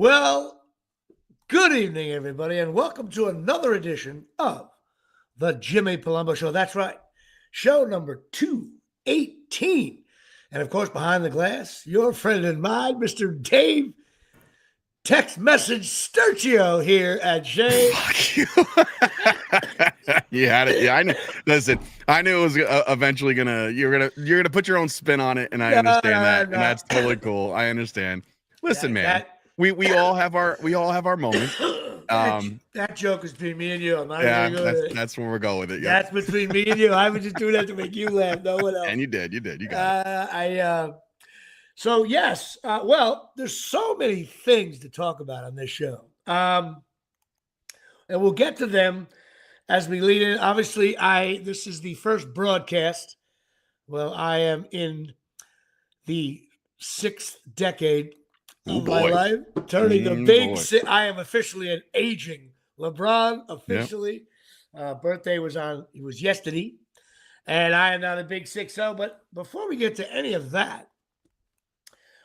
Well, good evening, everybody, and welcome to another edition of the Jimmy Palumbo Show. That's right, show number 218. And of course, behind the glass, your friend and mine, Mr. Dave Text Message Sturcio here at Jay. Fuck you. You had it. Yeah, I knew. Listen, I knew it was eventually you're gonna put your own spin on it, and I understand that, and that's totally cool. I understand. Listen, man, we all have our moments. That joke is between me and you. I'm not that's where we're going with it. Yeah. That's between me and you. I was just doing that to make you laugh. No one else. And you did. You got it. So yes, well, there's so many things to talk about on this show, and we'll get to them as we lead in. Obviously, this is the first broadcast. Well, I am in the 6th decade of my life, turning the big. I am officially an aging LeBron. Officially, birthday was yesterday, and I am now the big 6-0. But before we get to any of that,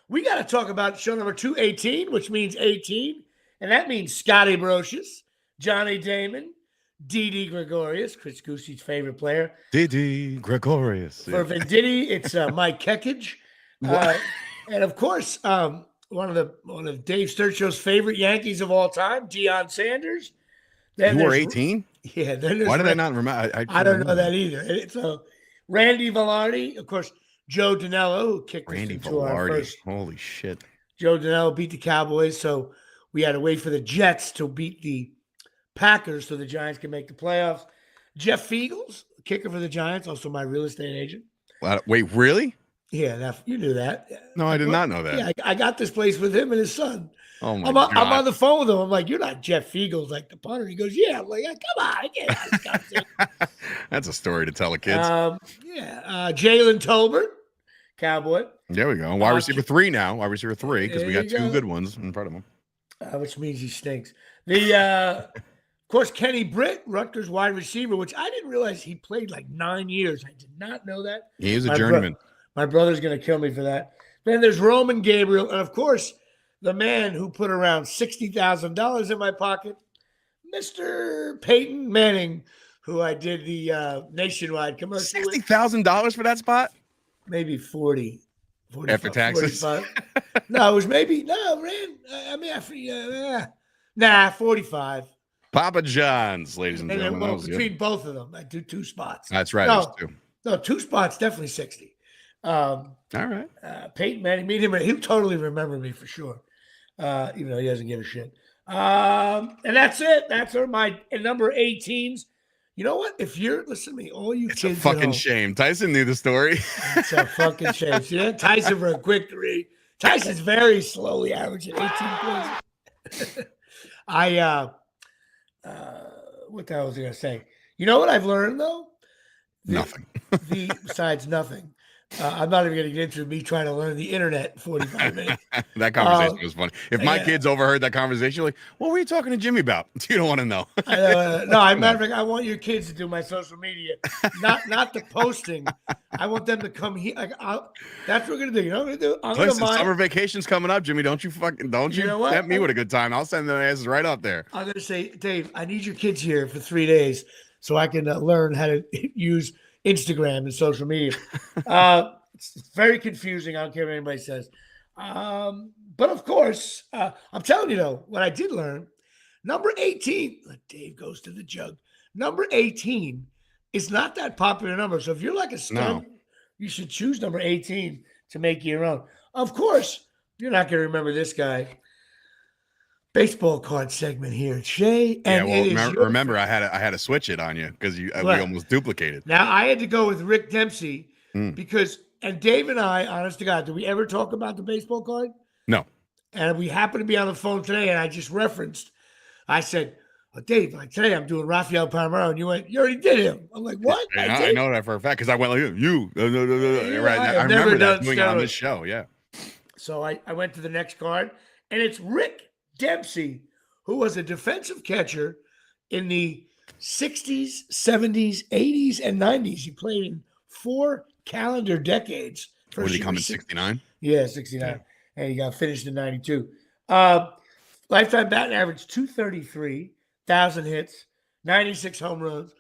we got to talk about show number 218, which means 18. And that means Scotty Brocious, Johnny Damon, Didi Gregorius, Chris Goosey's favorite player. Didi Gregorius. For Venditti, it's Mike Kekich. And of course, one of Dave Sturcio's favorite Yankees of all time, Deion Sanders. Then you were 18? Yeah. Why did I not remember? I don't know that either. It's Randy Velarde, of course. Joe Danello, who kicked us into our first. Holy shit. Joe Danello beat the Cowboys, so we had to wait for the Jets to beat the Packers so the Giants can make the playoffs. Jeff Fiegels, kicker for the Giants, also my real estate agent. Wait, really? Yeah, you knew that. No, I did not know that. Yeah, I got this place with him and his son. Oh, my God. I'm on the phone with him. I'm like, you're not Jeff Fiegels, like the punter. He goes, yeah. I'm like, come on. I can't have this conversation. That's a story to tell the kids. Jalen Tolbert, Cowboy. There we go. Wide receiver 3 now. Wide receiver 3, because we got 2 good ones in front of him. Which means he stinks. Of course, Kenny Britt, Rutgers wide receiver, which I didn't realize he played like 9 years. I did not know that. He is a journeyman. My brother's going to kill me for that. Then there's Roman Gabriel. And, of course, the man who put around $60,000 in my pocket, Mr. Peyton Manning, who I did the nationwide commercial with. $60,000 for that spot? Maybe 40. After taxes? 45. No, it was maybe, 45. Papa John's, ladies and gentlemen. Well, between both of them, I do 2 spots. That's right. No, 2 spots, definitely 60. All right. Peyton Manning, meet him. He'll totally remember me for sure, even though he doesn't give a shit. And that's it. That's my number 18s. You know what? If listen to me, all you kids. It's a fucking shame. Tyson knew the story. It's a fucking shame. See that? Tyson for a quick 3. Tyson's very slowly averaging 18 points. What the hell was I going to say? You know what I've learned, though? Nothing. Besides nothing. I'm not even going to get into me trying to learn the internet in 45 minutes. That conversation was funny. If my kids overheard that conversation, like, what were you talking to Jimmy about? You don't want to know. I want your kids to do my social media, not the posting. I want them to come here. That's what we're going to do. You know what I'm going to do? Listen, summer vacation's coming up, Jimmy. Don't you tempt me with a good time. I'll send their asses right up there. I'm going to say, Dave, I need your kids here for 3 days so I can learn how to use Instagram and social media. It's very confusing. I don't care what anybody says. But of course, I'm telling you though, what I did learn, number 18, Dave goes to the jug. Number 18 is not that popular number. So if you're like a stud, you should choose number 18 to make your own. Of course, you're not going to remember this guy. Baseball card segment here, Shay. And remember, I had to switch it on you because we almost duplicated. Now I had to go with Rick Dempsey because, and Dave and I, honest to God, did we ever talk about the baseball card? No. And we happened to be on the phone today, and I just referenced. I said, Dave, like today I'm doing Rafael Palmeiro, and you went, you already did him. I'm like, what? I know that for a fact because I went like you. Right. I remember that doing it on this show. Yeah. So I went to the next card, and it's Rick Dempsey, who was a defensive catcher in the 60s, 70s, 80s, and 90s. He played in 4 calendar decades. What did he come in 69? Yeah, 69. And he got finished in 92. Lifetime batting average 233, 1,000 hits, 96 home runs.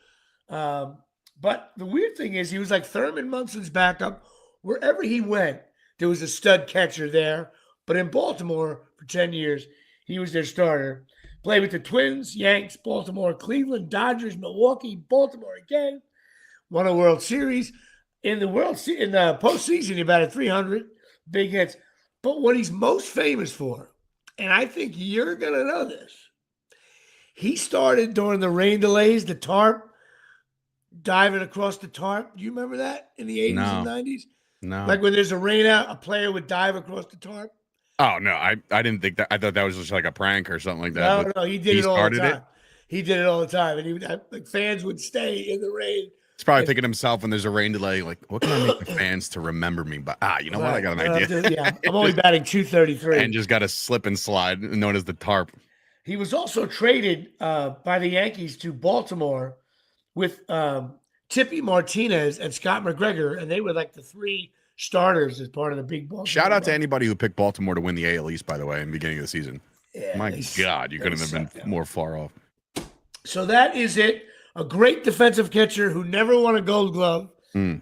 But the weird thing is, he was like Thurman Munson's backup. Wherever he went, there was a stud catcher there. But in Baltimore for 10 years, he was their starter. Played with the Twins, Yanks, Baltimore, Cleveland, Dodgers, Milwaukee, Baltimore again. Won a World Series. In the postseason, he batted 300, big hits. But what he's most famous for, and I think you're going to know this, he started during the rain delays, the tarp, diving across the tarp. Do you remember that in the 80s and 90s? No. Like when there's a rain out, a player would dive across the tarp. Oh, no. I didn't think that. I thought that was just like a prank or something like that. No, he did it all the time. He did it all the time. And like fans would stay in the rain. He's probably thinking to himself when there's a rain delay, like, what can I make the fans to remember me? But you know what? I got an idea. Yeah, I'm only batting 233. And just got a slip and slide known as the tarp. He was also traded by the Yankees to Baltimore with Tippy Martinez and Scott McGregor, and they were like the three starters as part of the big Baltimore. Shout out to anybody who picked Baltimore to win the AL East, by the way, in the beginning of the season. Yeah, My God, you couldn't have been more far off. So that is it. A great defensive catcher who never won a Gold Glove,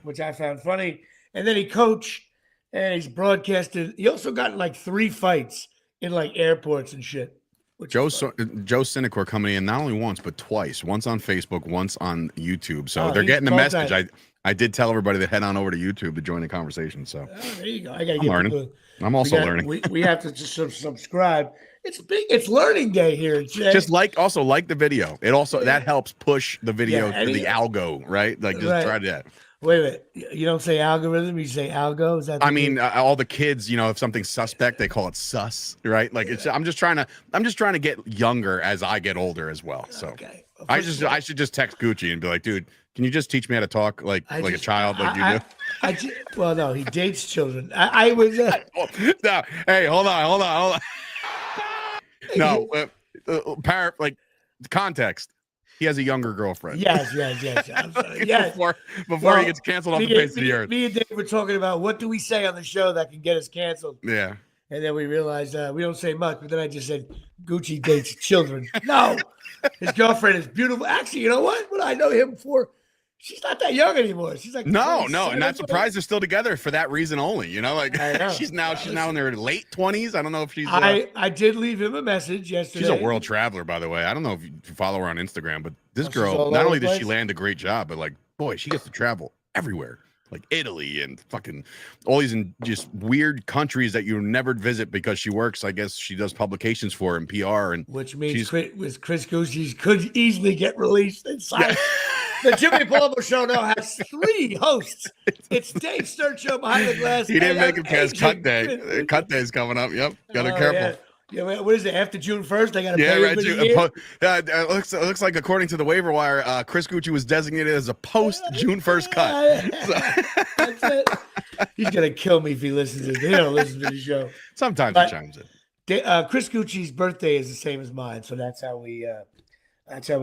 which I found funny. And then he coached and he's broadcasted. He also got in like 3 fights in like airports and shit. Joe Cinecor coming in not only once but twice. Once on Facebook, once on YouTube. So they're getting the message. I did tell everybody to head on over to YouTube to join the conversation. So there you go. I got to I'm learning. I'm also learning. We have to just subscribe. It's big. It's learning day here. Jay. Just like the video. It also that helps push the video to the algo, right? Like just try that. Wait a minute. You don't say algorithm. You say algo. Is that? I mean, all the kids, if something's suspect, they call it sus, right? Like I'm just trying to get younger as I get older as well. So okay. I should just text Gucci and be like, dude, can you just teach me how to talk like a child like you do? Well, no, he dates children. I was. No, hey, hold on. No, like context. He has a younger girlfriend. Yes. I'm sorry. Yes. Before he gets canceled off the face of the earth. Me and Dave were talking about what do we say on the show that can get us canceled. Yeah. And then we realized we don't say much. But then I just said Gucci dates children. No, his girlfriend is beautiful. Actually, you know what? What I know him for. She's not that young anymore. She's like no, and not surprised they're still together for that reason only. Like she's now in her late 20s. I don't know if she's. I did leave him a message yesterday. She's a world traveler, by the way. I don't know if you follow her on Instagram, but this girl, not only does she land a great job, but like, boy, she gets to travel everywhere, like Italy and fucking all these just weird countries that you never visit because she works. I guess she does publications for and PR, and which means Chris Gucci could easily get released inside. The Jimmy Palumbo Show now has 3 hosts. It's Dave Sturcho behind the glass. He didn't make it past cut day. Cut day is coming up. Yep, got to be careful. Yeah, what is it? After June 1st, they got to pay it looks like according to the waiver wire, Chris Gucci was designated as a post June 1st cut. That's it. He's gonna kill me if he listens to this. He don't listen to the show. Sometimes he chimes in. Chris Gucci's birthday is the same as mine, so that's how we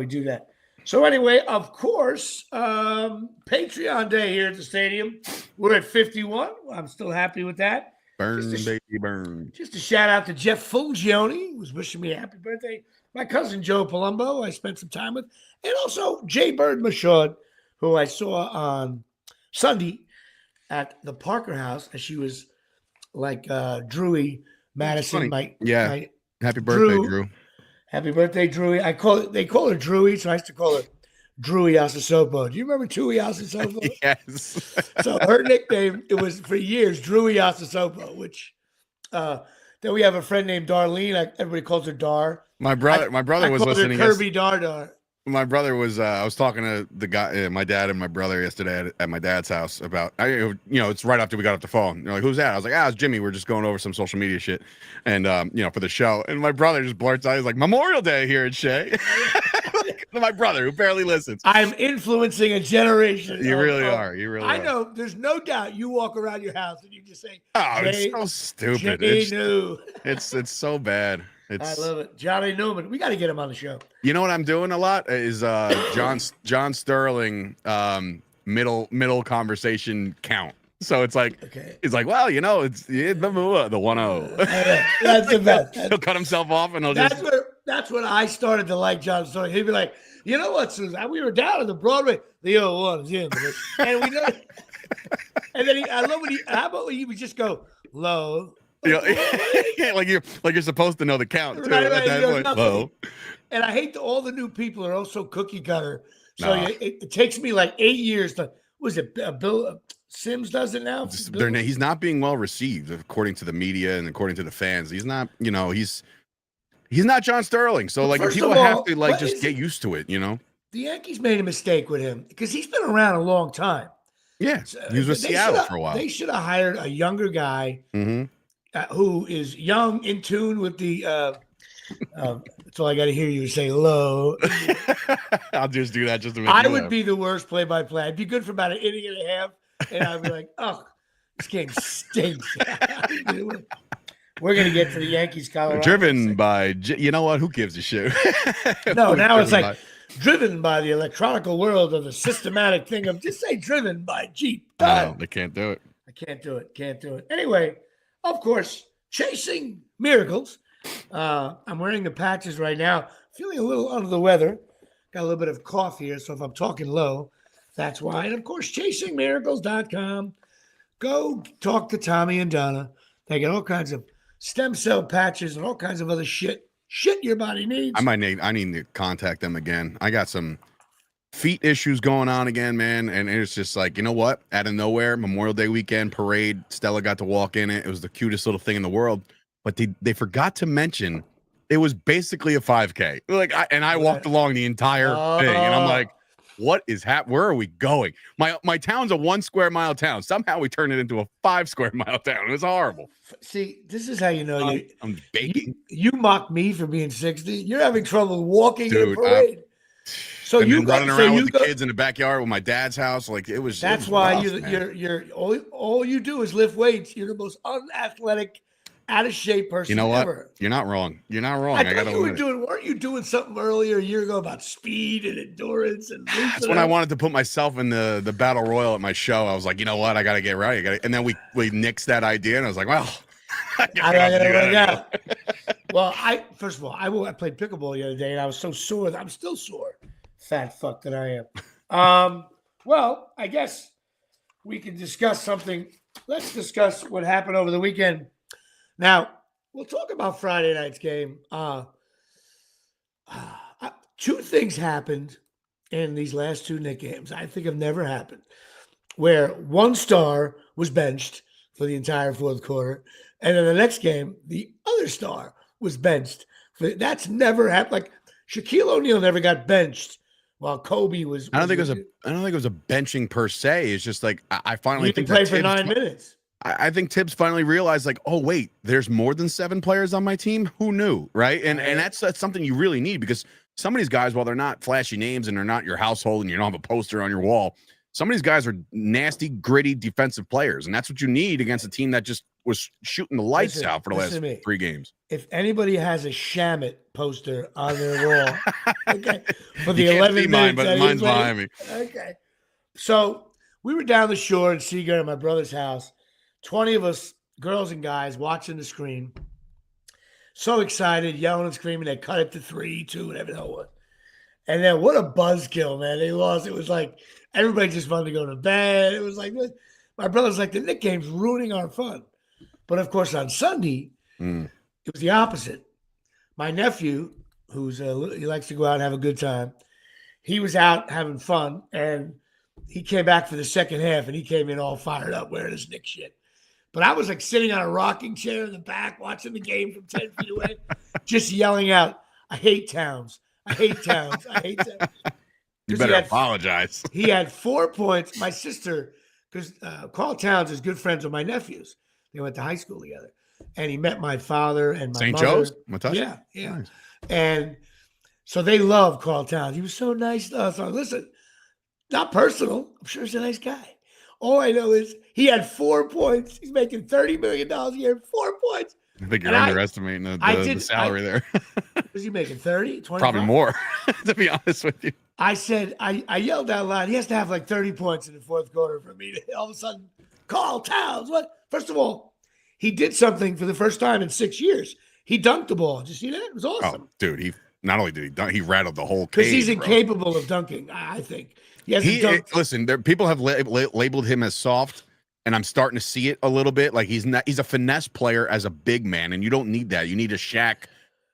do that. So anyway, of course, Patreon Day here at the stadium. We're at 51. I'm still happy with that. Burn, baby, burn. Just a shout out to Jeff Fulgione, who's wishing me a happy birthday. My cousin Joe Palumbo, I spent some time with. And also Jay Bird Michaud, who I saw on Sunday at the Parker House. And she was like Drewy Madison. Happy birthday, Drew. Happy birthday, Drewy. They call her Drewy, so I used to call her Drewy Asasopo. Do you remember Drewy Asasopo? Yes. So her nickname, it was for years, Drewy Asasopo, which then we have a friend named Darlene. Everybody calls her Dar. My brother was listening. Kirby Dar. My brother was. I was talking to the guy, my dad and my brother yesterday at my dad's house about. It's right after we got off the phone. They're like, "Who's that?" I was like, "It's Jimmy. We're just going over some social media shit, and for the show." And my brother just blurts out, "He's like Memorial Day here at Shea." My brother, who barely listens. I'm influencing a generation. You really are. I know. There's no doubt. You walk around your house and you just say, "Oh, it's so stupid." It's so bad. I love it. Johnny Newman. We got to get him on the show. You know what I'm doing a lot is John Sterling middle conversation count. So it's like, he's like, well, it's the 1-0. That's the best. He'll cut himself off and that's when I started to like John Story. He'd be like, you know what, Susan? We were down on the Broadway. The 0-1 is in. And we know. And then I love how about when he would just go low. Like you're supposed to know the count too. Right, at that point. Low. And I hate all the new people are also cookie cutter. So it takes me like 8 years to. Was it Bill Sims does it now? He's not being well received according to the media and according to the fans. He's not. He's not John Sterling. So like people have to just get used to it. The Yankees made a mistake with him because he's been around a long time. Yeah, he was with Seattle for a while. They should have hired a younger guy who is young, in tune with the. That's all I got to hear you say low. I'll just do that just to make I would be the worst play-by-play. I'd be good for about an inning and a half, and I'd be like, oh, this game stinks. We're going to get to the Yankees, Colorado. Driven by, you know what? Who gives a shit? No, now it's like driven by the electronical world of the systematic thing of just say driven by Jeep. No, they can't do it. I can't do it. Anyway, of course, chasing miracles. I'm wearing the patches right now. Feeling a little under the weather. Got a little bit of cough here, so if I'm talking low, that's why. And of course, chasingmiracles.com. Go talk to Tommy and Donna. They get all kinds of stem cell patches and all kinds of other shit your body needs. I need to contact them again. I got some feet issues going on again, man. And it's just like, you know what? Out of nowhere, Memorial Day weekend parade. Stella got to walk in it. It was the cutest little thing in the world. But they forgot to mention it was basically a 5K. I walked along the entire thing, and I'm like, what is happening? Where are we going? My town's a 1 square mile town. Somehow we turned it into a 5 square mile town. It was horrible. See, this is how you know I'm baking. You mock me for being 60. You're having trouble walking in a parade. So you running around with the kids in the backyard with my dad's house. Like it was. That's why you're all you do is lift weights. You're the most unathletic, out of shape person. You know what? Ever. You're not wrong. I thought weren't you doing something earlier a year ago about speed and endurance and that's when I wanted to put myself in the battle royal at my show. I was like, you know what? I got to get right. And then we nixed that idea, and I was like, well, I gotta work out. Well, first of all, I played pickleball the other day, and I was so sore. I'm still sore. Fat fuck that I am. Well, I guess we can discuss something. Let's discuss what happened over the weekend. Now, we'll talk about Friday night's game. Two things happened in these last two Knicks games I think have never happened, where one star was benched for the entire fourth quarter, and in the next game, the other star was benched. That's never happened. Like Shaquille O'Neal never got benched while Kobe was. I don't think it was a benching per se. It's just like I finally think play for 9 minutes. I think Tibbs finally realized, like, oh wait, there's more than 7 players on my team. Who knew, right? And that's something you really need, because some of these guys, while they're not flashy names and they're not your household and you don't have a poster on your wall, some of these guys are nasty, gritty defensive players, and that's what you need against a team that just was shooting the lights out for the last 3 games. If anybody has a Shamit poster on their wall, okay, for the 11 minutes, mine, but mine's behind me. Okay, so we were down the shore in Seagirt at my brother's house. 20 of us, girls and guys, watching the screen. So excited, yelling and screaming. They cut it to 3, 2, whatever the hell it was. And then what a buzzkill, man. They lost. It was like everybody just wanted to go to bed. It was like, my brother's like, the Knicks game's ruining our fun. But, of course, on Sunday, it was the opposite. My nephew, he likes to go out and have a good time, he was out having fun, and he came back for the second half, and he came in all fired up wearing his Knicks shit. But I was like sitting on a rocking chair in the back watching the game from 10 feet away, just yelling out, I hate Towns. I hate Towns. I hate Towns. You better apologize. He had 4 points. My sister, because Carl Towns is good friends with my nephews. They went to high school together. And he met my father and my St. mother. Joe's? Yeah. Nice. And so they love Carl Towns. He was so nice to us. Listen, not personal. I'm sure he's a nice guy. All I know is he had 4 points. He's making $30 million a year. 4 points. I think you're underestimating the salary there. Was he making 30, 25? Probably more, to be honest with you. I said, I yelled out loud, he has to have like 30 points in the fourth quarter for me to all of a sudden Carl Towns. What? First of all, he did something for the first time in 6 years. He dunked the ball. Did you see that? It was awesome. Oh, dude, he not only did he dunk, he rattled the whole cage. Because he's incapable of dunking, I think. He hasn't dunked. Listen, people have labeled him as soft, and I'm starting to see it a little bit. Like he's a finesse player as a big man, and you don't need that. You need a Shaq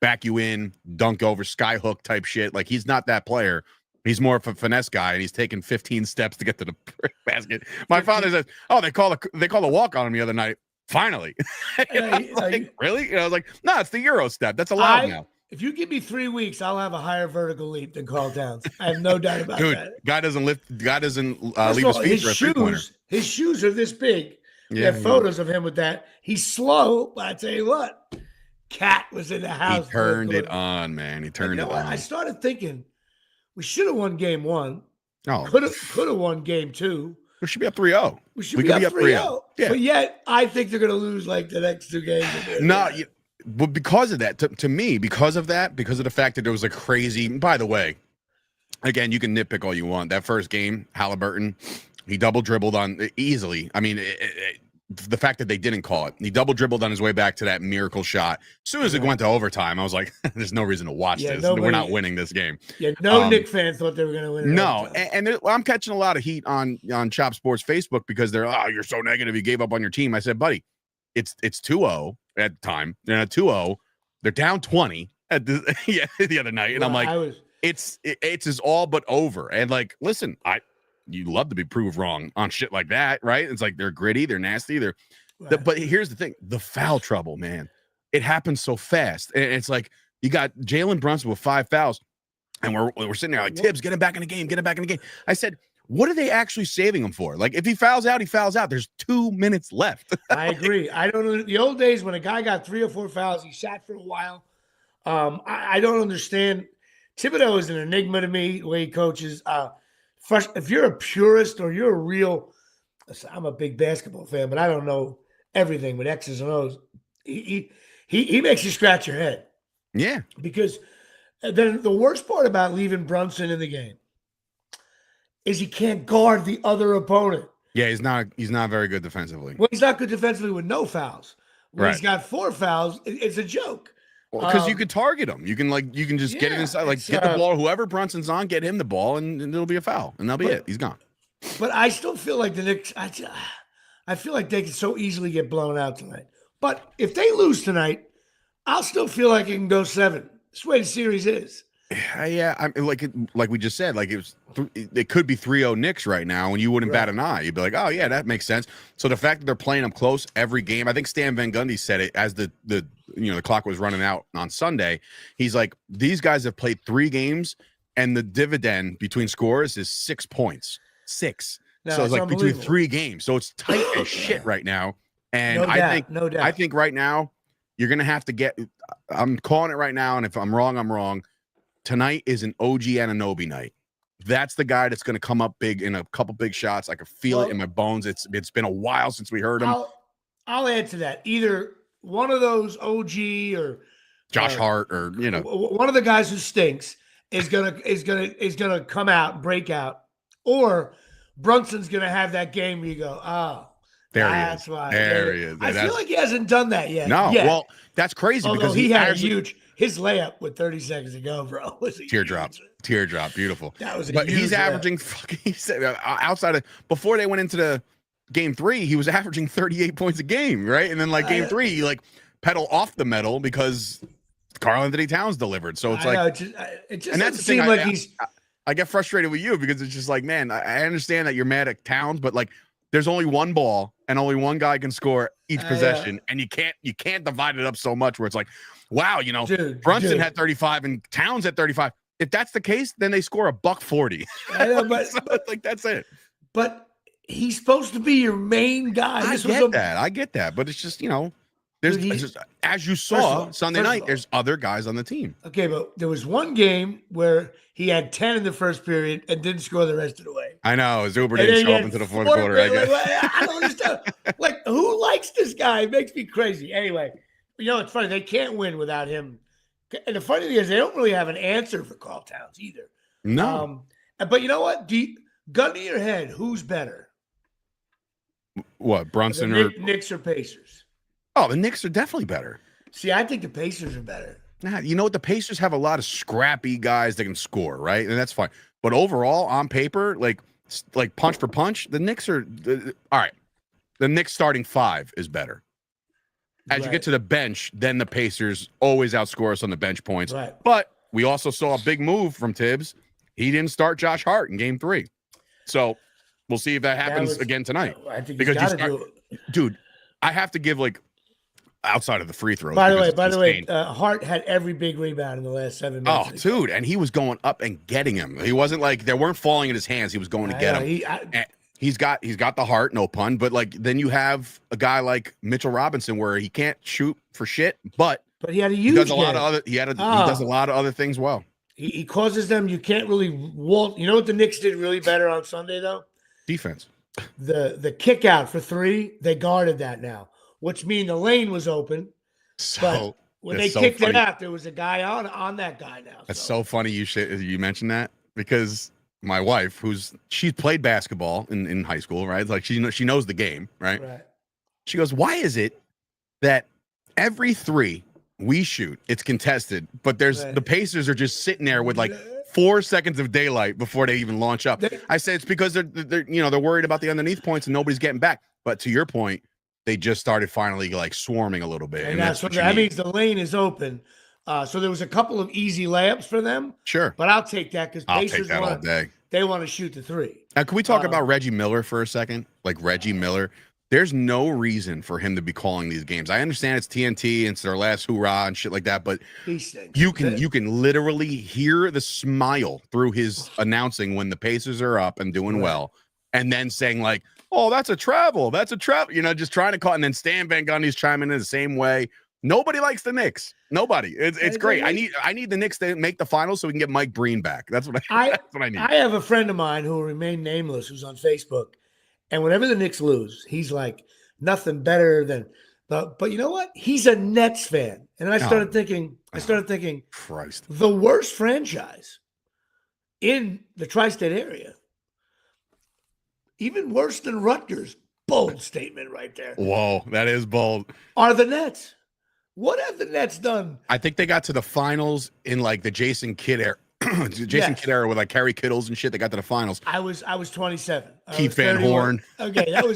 back you in, dunk over, skyhook type shit. Like he's not that player. He's more of a finesse guy, and he's taking 15 steps to get to the basket. My father says, "Oh, they call a walk on him the other night. Finally." Really? I was like, "No, it's the Euro step. That's allowed now." If you give me 3 weeks, I'll have a higher vertical leap than Carl Towns. I have no doubt about that. Dude, guy doesn't leave his feet for a three-pointer. His shoes are this big. We have photos of him with that. He's slow, but I tell you what, Cat was in the house. He turned it on, man. He turned it on. I started thinking we should have won game 1. Oh, could have won game 2. We should be up 3-0. We should be up 3-0. Yeah. But yet, I think they're going to lose like the next 2 games. No, but because of that, to me, because of the fact that there was a crazy, by the way, again, you can nitpick all you want. That first game, Halliburton, he double dribbled on easily. I mean, the fact that they didn't call it, he double dribbled on his way back to that miracle shot. As soon as it went to overtime, I was like, there's no reason to watch this. We're not winning this game. Yeah, no Knicks fans thought they were going to win. No, and I'm catching a lot of heat on Chop Sports Facebook because they're, oh, you're so negative. You gave up on your team. I said, buddy, it's 2-0 at the time. They're at 2-0. They're down 20 at the other night. And I'm like, it's is all but over. And like, listen, you love to be proved wrong on shit like that, right? It's like they're gritty, they're nasty, but here's the thing: the foul trouble, man. It happens so fast, and it's like you got Jalen Brunson with 5 fouls, and we're sitting there like, Tibbs, get him back in the game, get him back in the game. I said, what are they actually saving him for? Like, if he fouls out, he fouls out. There's 2 minutes left. I agree. I don't know. The old days when a guy got 3 or 4 fouls, he sat for a while. I don't understand. Thibodeau is an enigma to me, the way he coaches. First, if you're a purist or you're a real, I'm a big basketball fan, but I don't know everything with X's and O's. He makes you scratch your head. Yeah. Because then the worst part about leaving Brunson in the game is he can't guard the other opponent. Yeah, he's not very good defensively. Well, he's not good defensively with no fouls. When he's got 4 fouls, it's a joke. Because you could target him. You can just get it inside, like get the ball. Whoever Brunson's on, get him the ball, and it'll be a foul, and that'll be it. He's gone. But I still feel like the Knicks. I feel like they can so easily get blown out tonight. But if they lose tonight, I'll still feel like it can go 7. That's the way the series is. Yeah, I mean, like we just said, like it could be 3-0 Knicks right now, and you wouldn't bat an eye. You'd be like, oh yeah, that makes sense. So the fact that they're playing them close every game, I think Stan Van Gundy said it as the clock was running out on Sunday. He's like, these guys have played 3 games, and the dividend between scores is 6 points. 6. No, so it's like between 3 games. So it's tight as shit right now. And no doubt. I think right now you're gonna have to get. I'm calling it right now, and if I'm wrong, I'm wrong. Tonight is an OG Anunoby night. That's the guy that's going to come up big in a couple big shots. I can feel it in my bones. It's been a while since we heard him. I'll add to that. Either one of those OG or Josh Hart or one of the guys who stinks is gonna come out, break out, or Brunson's gonna have that game where you go, oh, that's why. There he is. I feel like he hasn't done that yet. No, well, that's crazy. Although because he had a huge. His layup with 30 seconds to go, bro, was a teardrop, beautiful. That was he's averaging outside of before they went into the game 3, he was averaging 38 points a game, right? And then game 3, he pedal off the metal because Karl Anthony Towns delivered. So it's it just doesn't seem like he's. I get frustrated with you because it's just like, man, I understand that you're mad at Towns, but there's only one ball and only one guy can score each possession, and you can't divide it up so much where it's like, wow, Brunson had 35 and Towns had 35. If that's the case, then they score $140. I know, but that's it. But he's supposed to be your main guy. I get that, but it's just there's as you saw Sunday night, there's other guys on the team. Okay, but there was one game where he had 10 in the first period and didn't score the rest of the way. I know. Zuber didn't show up into the fourth quarter. I don't understand. Who likes this guy? It makes me crazy. Anyway, it's funny. They can't win without him. And the funny thing is, they don't really have an answer for Karl Towns either. No. But you know what? Gun to your head, who's better? what, Brunson or Knicks or Pacers? Oh, the Knicks are definitely better. See, I think the Pacers are better. Nah, you know what? The Pacers have a lot of scrappy guys that can score, right? And that's fine. But overall, on paper, like punch for punch, the Knicks are all right. The Knicks starting 5 is better. As you get to the bench, then the Pacers always outscore us on the bench points. Right. But we also saw a big move from Tibbs. He didn't start Josh Hart in game 3. So we'll see if that happens again tonight. I think because he's got to do it. Dude, I have to give outside of the free throws. By the way, Hart had every big rebound in the last 7 minutes. Oh, dude, and he was going up and getting him. He wasn't they weren't falling in his hands. He was going to get him. He's got the heart, no pun. But then you have a guy like Mitchell Robinson where he can't shoot for shit, but he had a huge. He does a lot of other. He does a lot of other things well. He causes them. You can't really walk. You know what the Knicks did really better on Sunday though? Defense. The kick out for 3, they guarded that now, which means the lane was open. But when they kicked it out, there was a guy on that guy now. That's so funny you mentioned that because my wife, she's played basketball in high school, right? Like she knows the game, right? Right. She goes, "Why is it that every 3 we shoot, it's contested, but the Pacers are just sitting there with 4 seconds of daylight before they even launch up?" I said it's because they're worried about the underneath points and nobody's getting back. But to your point, they just started finally swarming a little bit, and that's what that means the lane is open. So there was a couple of easy layups for them. Sure, but I'll take that because Pacers all day. They want to shoot the 3. Now, can we talk about Reggie Miller for a second? Reggie Miller, there's no reason for him to be calling these games. I understand it's TNT and it's their last hoorah and shit like that, but you can literally hear the smile through his announcing when the Pacers are up and doing well, and then saying "Oh, that's a travel. That's a travel." Just trying to call, and then Stan Van Gundy's chiming in the same way. Nobody likes the Knicks. Nobody. It's great. I need the Knicks to make the finals so we can get Mike Breen back. That's what I need. I have a friend of mine who will remain nameless who's on Facebook, and whenever the Knicks lose, he's like nothing better than. But you know what? He's a Nets fan, and I started thinking. Christ, the worst franchise in the tri-state area, even worse than Rutgers. Bold statement right there. Whoa, that is bold. Are the Nets? What have the Nets done? I think they got to the finals in the Jason Kidd era. Kidd era with Kerry Kittles and shit. They got to the finals. I was 27. Keith Van Horn. Okay, that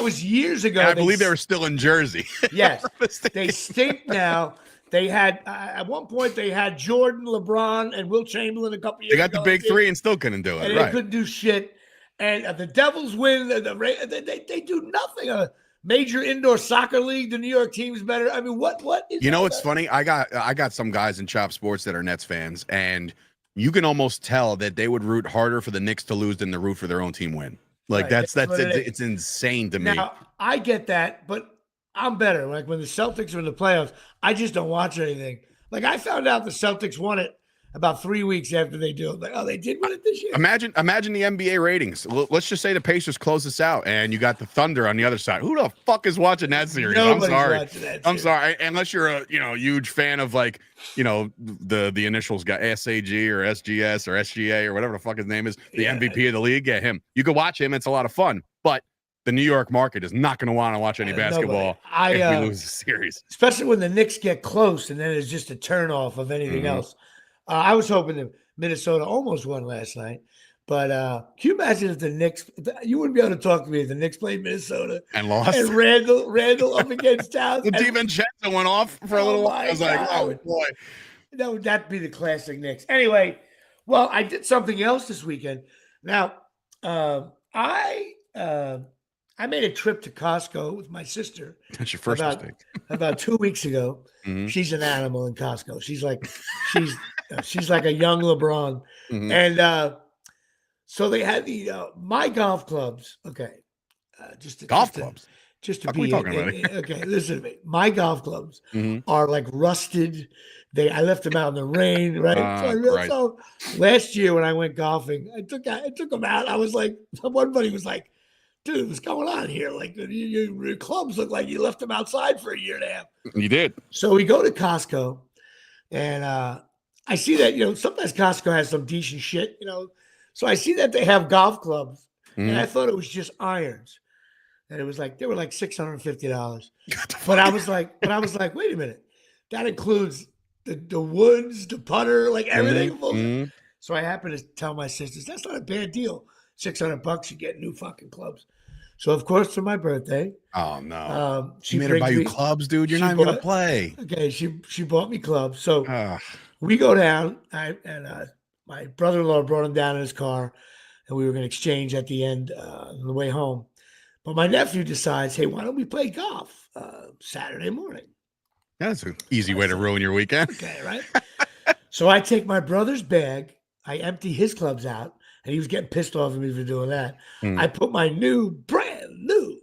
was years ago. And I believe they were still in Jersey. Yes, they stink now. They had at one point they had Jordan, LeBron, and Will Chamberlain a couple years ago. They got the big 3 and still couldn't do it. And they couldn't do shit. And the Devils win. They do nothing. Major indoor soccer league, the New York team's better. I mean, what is it's funny? I got some guys in Chop Sports that are Nets fans, and you can almost tell that they would root harder for the Knicks to lose than to root for their own team win. It's insane to me. Now, I get that, but I'm better. When the Celtics are in the playoffs, I just don't watch anything. I found out the Celtics won it about 3 weeks after they do it. They did win it this year. Imagine the NBA ratings. Let's just say the Pacers close this out, and you got the Thunder on the other side. Who the fuck is watching that series? Nobody's watching that series. I'm sorry, unless you're a huge fan of the initials got SAG or SGS or SGA or whatever the fuck his name is, the MVP of the league. Yeah, him. You can watch him. It's a lot of fun, but the New York market is not going to want to watch any basketball if we lose the series. Especially when the Knicks get close, and then it's just a turnoff of anything else. I was hoping that Minnesota almost won last night, but can you imagine if the Knicks? You wouldn't be able to talk to me if the Knicks played Minnesota and lost. And Randall up against Towns. The DiVincenzo went off for a little while. I was oh boy, that'd be the classic Knicks. Anyway, well, I did something else this weekend. Now, I made a trip to Costco with my sister. That's your first mistake. About 2 weeks ago. Mm-hmm. She's an animal in Costco. She's like a young LeBron. Mm-hmm. And so they had the my golf clubs. Okay. Clubs? Just to be okay, listen to me. My golf clubs are rusted. I left them out in the rain, right? So last year when I went golfing, I took them out. I was one buddy was like, dude, what's going on here? Your clubs look like you left them outside for a year and a half. You did. So we go to Costco, and I see that, sometimes Costco has some decent shit, So I see that they have golf clubs, and I thought it was just irons. and it was like they were like $650. But I was like, wait a minute, that includes the woods, the putter, like everything. Mm-hmm. So I happened to tell my sisters, that's not a bad deal. $600, you get new fucking clubs. So of course, for my birthday, oh no, she made her buy you clubs, dude. You're not even gonna play. Okay, she bought me clubs. So we go down, and my brother-in-law brought him down in his car, and we were going to exchange at the end on the way home. But my nephew decides, hey, why don't we play golf Saturday morning? That's an easy way to ruin your weekend. Okay, right? So I take my brother's bag, I empty his clubs out, and he was getting pissed off at me for doing that. I put my brand new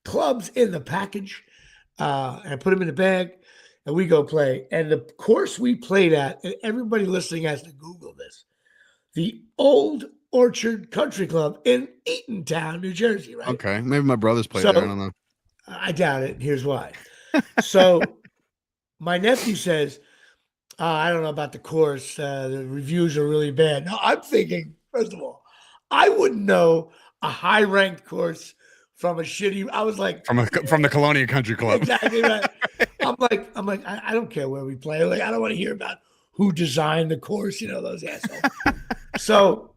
clubs in the package, and I put them in the bag, and we go play. And the course we played at, and everybody listening has to Google this, the Old Orchard Country Club in Eatontown, New Jersey, right? Okay, maybe my brothers played there. I don't know. I doubt it. Here's why. So my nephew says, I don't know about the course. The reviews are really bad. No, I'm thinking, first of all, I wouldn't know a high-ranked course from a shitty. I was like, from the Colonia Country Club. Exactly right. I'm like, I don't care where we play. Like, I don't want to hear about who designed the course. Those assholes.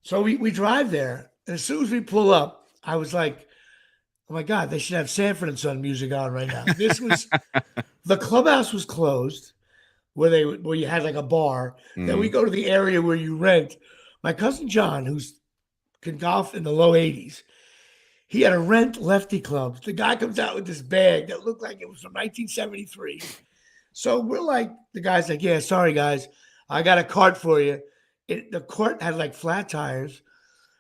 So we drive there, and as soon as we pull up, I was like, oh my God, they should have Sanford and Son music on right now. This was the clubhouse was closed, where you had like a bar. Then we go to the area where you rent. My cousin John, who can golf in the low 80s, he had a rent lefty club. The guy comes out with this bag that looked like it was from 1973. So we're like, the guy's like, yeah, sorry guys, I got a cart for you. The cart had like flat tires.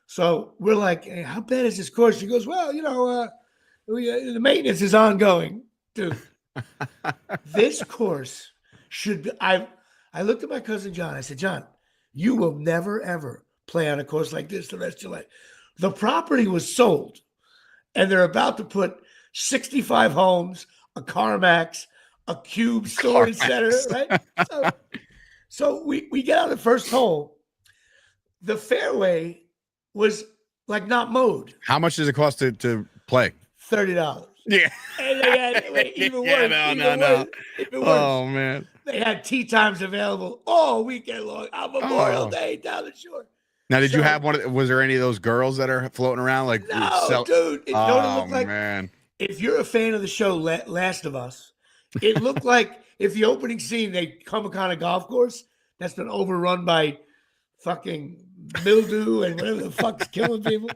So we're like, hey, how bad is this course? He goes, well, the maintenance is ongoing. Dude, this course should be, I looked at my cousin John. I said, John, you will never, ever play on a course like this the rest of your life. The property was sold, and they're about to put 65 homes, a CarMax, a Cube storage center, right? So we get on the first hole. The fairway was like not mowed. How much does it cost to play? $30. Yeah. And they had even worse. No. Oh man. They had tee times available all weekend long on Memorial Day down the shore. Now, did you have one? Was there any of those girls that are floating around? Like, no, dude. It looked like, man. If you're a fan of the show Last of Us, it looked like if the opening scene they come upon a golf course that's been overrun by fucking mildew and whatever the fuck's killing people.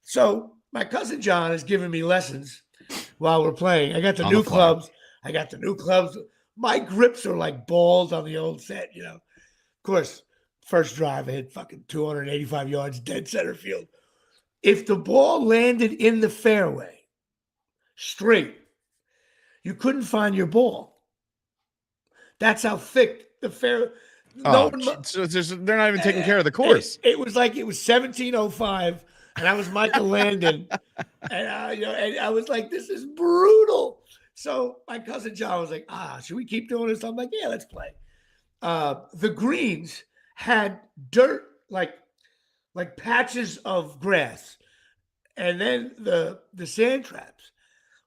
So my cousin John is giving me lessons while we're playing. I got the new clubs. My grips are like balls on the old set, Of course, first drive, I hit fucking 285 yards, dead center field. If the ball landed in the fairway straight, you couldn't find your ball. That's how thick the fairway. So they're not even taking care of the course. It was like it was 1705, and I was Michael Landon, and I was like, this is brutal. So my cousin John was like, should we keep doing this? I'm like, yeah, let's play. The greens had dirt, like patches of grass, and then the sand traps,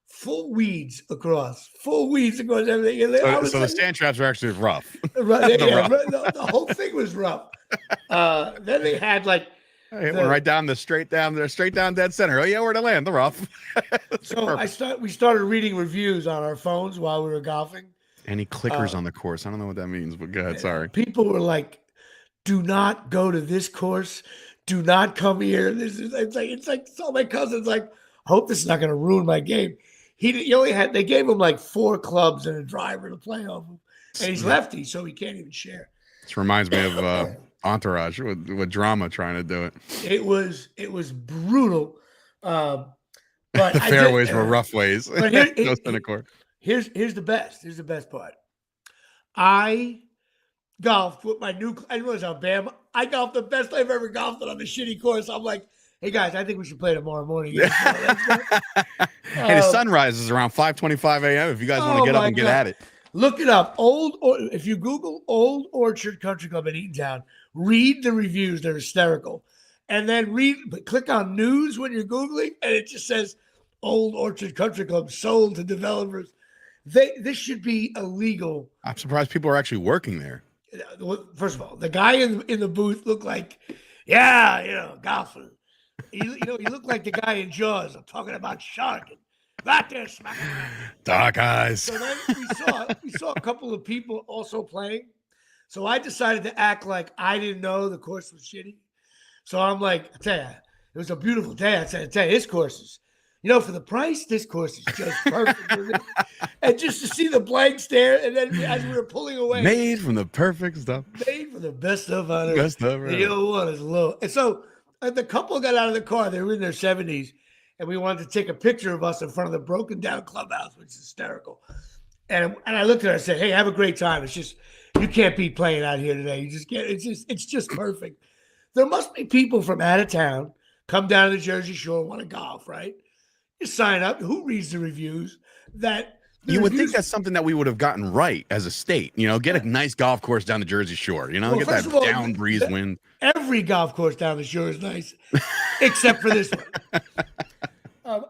full weeds across everything. So the sand traps were actually rough. Right, the whole thing was rough. Then they had like right down straight down dead center. Oh yeah, where to land? The rough. So we started reading reviews on our phones while we were golfing. Any clickers on the course? I don't know what that means, but go ahead. Sorry. People were like, "Do not go to this course. Do not come here." It's like so. My cousin's like, "I hope this is not going to ruin my game." They gave him like 4 clubs and a driver to play off of, and he's lefty, so he can't even share. This reminds me of Entourage with drama trying to do it. It was brutal, but the fairways were rough ways. But here's the best. Here's the best part. I golfed with my new. I realized how bad I golfed the best I've ever golfed on the shitty course. I'm like, hey guys, I think we should play tomorrow morning. Hey, the sunrise is around 5:25 a.m. If you guys want to get up and get at it, look it up. If you Google Old Orchard Country Club in Eatontown, read the reviews. They're hysterical. And then click on news when you're Googling, and it just says Old Orchard Country Club sold to developers. This should be illegal. I'm surprised people are actually working there. First of all, the guy in the booth looked like, golfing. He looked like the guy in Jaws. I'm talking about shark. Right there, smack. Dark eyes. So then we saw a couple of people also playing. So I decided to act like I didn't know the course was shitty. So I'm like, I tell you, it was a beautiful day. I said, this course is, for the price, this course is just perfect. And just to see the blank stare, and then as we were pulling away, made from the perfect stuff, made from the best stuff on earth. Best stuff, right? One is low. And so the couple got out of the car. They were in their 70s, and we wanted to take a picture of us in front of the broken down clubhouse, which is hysterical. And I looked at her and said, "Hey, have a great time. It's just you can't be playing out here today. You just can't. It's just perfect." There must be people from out of town come down to the Jersey Shore, want to golf, right? You sign up. Who reads the reviews? You would think that's something that we would have gotten right as a state. Get a nice golf course down the Jersey Shore. Get that down breeze wind. Every golf course down the shore is nice, except for this one.